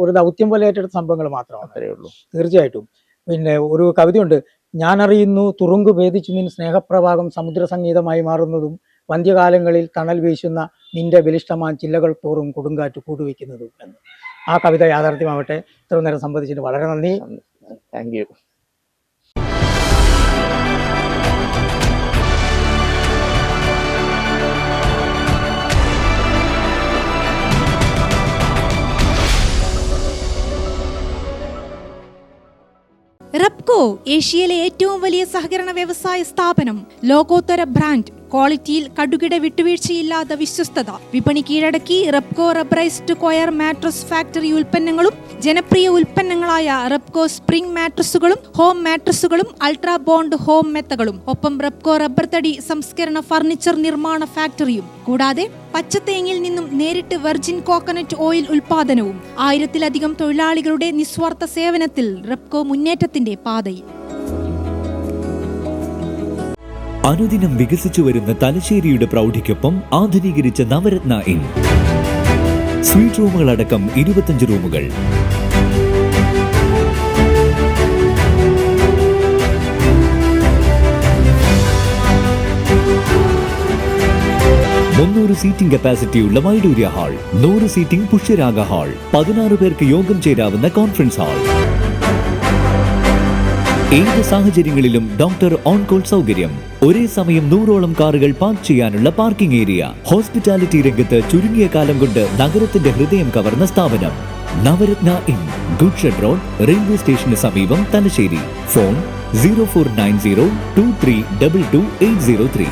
ഒരു ദൗത്യം പോലെ ഏറ്റെടുത്ത സംഭവങ്ങൾ മാത്രമാണ്. അത്രയേ ഉള്ളൂ. തീർച്ചയായിട്ടും. പിന്നെ ഒരു കവിതയുണ്ട്, ഞാനറിയുന്നു തുറുങ്കു ഭേദിച്ചു നിൻ സ്നേഹപ്രവാഹം സമുദ്ര സംഗീതമായി മാറുന്നതും വന്ധ്യകാലങ്ങളിൽ തണൽ വീശുന്ന നിന്റെ ബലിഷ്ടമാൻ ചില്ലകൾ തോറും കൊടുങ്കാറ്റ് കൂടുവെക്കുന്നതും എന്ന്. ആ കവിത യാഥാർത്ഥ്യമാവട്ടെ. ഇത്ര നേരം സംബന്ധിച്ചിട്ട് വളരെ നന്ദി. Thank you. റെപ്കോ ഏഷ്യയിലെ ഏറ്റവും വലിയ സഹകരണ വ്യവസായ സ്ഥാപനം. ലോകോത്തര ബ്രാൻഡ്, ക്വാളിറ്റിയിൽ കടുകിട വിട്ടുവീഴ്ചയില്ലാത്ത വിശ്വസ്തത. വിപണി കീഴടക്കി Repco rubberised coir mattress factory ഉൽപ്പന്നങ്ങളും ജനപ്രിയ ഉൽപ്പന്നങ്ങളായ റെപ്കോ സ്പ്രിംഗ് മാട്രസുകളും ഹോം മാട്രസുകളും അൾട്രാ ബോണ്ട് ഹോം മെത്തകളും. ഒപ്പം റെപ്കോ റബ്ബർ തടി സംസ്കരണ ഫർണിച്ചർ നിർമ്മാണ ഫാക്ടറിയും. കൂടാതെ പച്ചത്തേങ്ങിൽ നിന്നും നേരിട്ട് വെർജിൻ കോക്കനട്ട് ഓയിൽ ഉൽപാദനവും. 1000-ലധികം തൊഴിലാളികളുടെ നിസ്വാർത്ഥ സേവനത്തിൽ റെപ്കോ മുന്നേറ്റത്തിന്റെ പാതയിൽ. അനുദിനം വികസിച്ചു വരുന്ന തലശ്ശേരിയുടെ പ്രൗഢിക്കൊപ്പം ആധുനീകരിച്ച നവരത്ന ഇൻ സ്വീറ്റ് റൂമുകളടക്കം 25 റൂമുകൾ. സീറ്റിംഗ് കപ്പാസിറ്റിയുള്ള Vaidurya hall, 100 seating Pushyaraga hall, 16 പേർക്ക് യോഗം ചേരാവുന്ന കോൺഫറൻസ് ഹാൾ. ഏത് സാഹചര്യങ്ങളിലും ഡോക്ടർ ഓൺ കോൾ സൗകര്യം. ഒരേ സമയം 100ഓളം കാറുകൾ പാർക്ക് ചെയ്യാനുള്ള പാർക്കിംഗ് ഏരിയ. ഹോസ്പിറ്റാലിറ്റി രംഗത്ത് ചുരുങ്ങിയ കാലം കൊണ്ട് നഗരത്തിന്റെ ഹൃദയം കവർന്ന സ്ഥാപനം Navaratna inn, goods shed road, railway സ്റ്റേഷന് സമീപം, തലശ്ശേരി. ഫോൺ 0490 2322 803.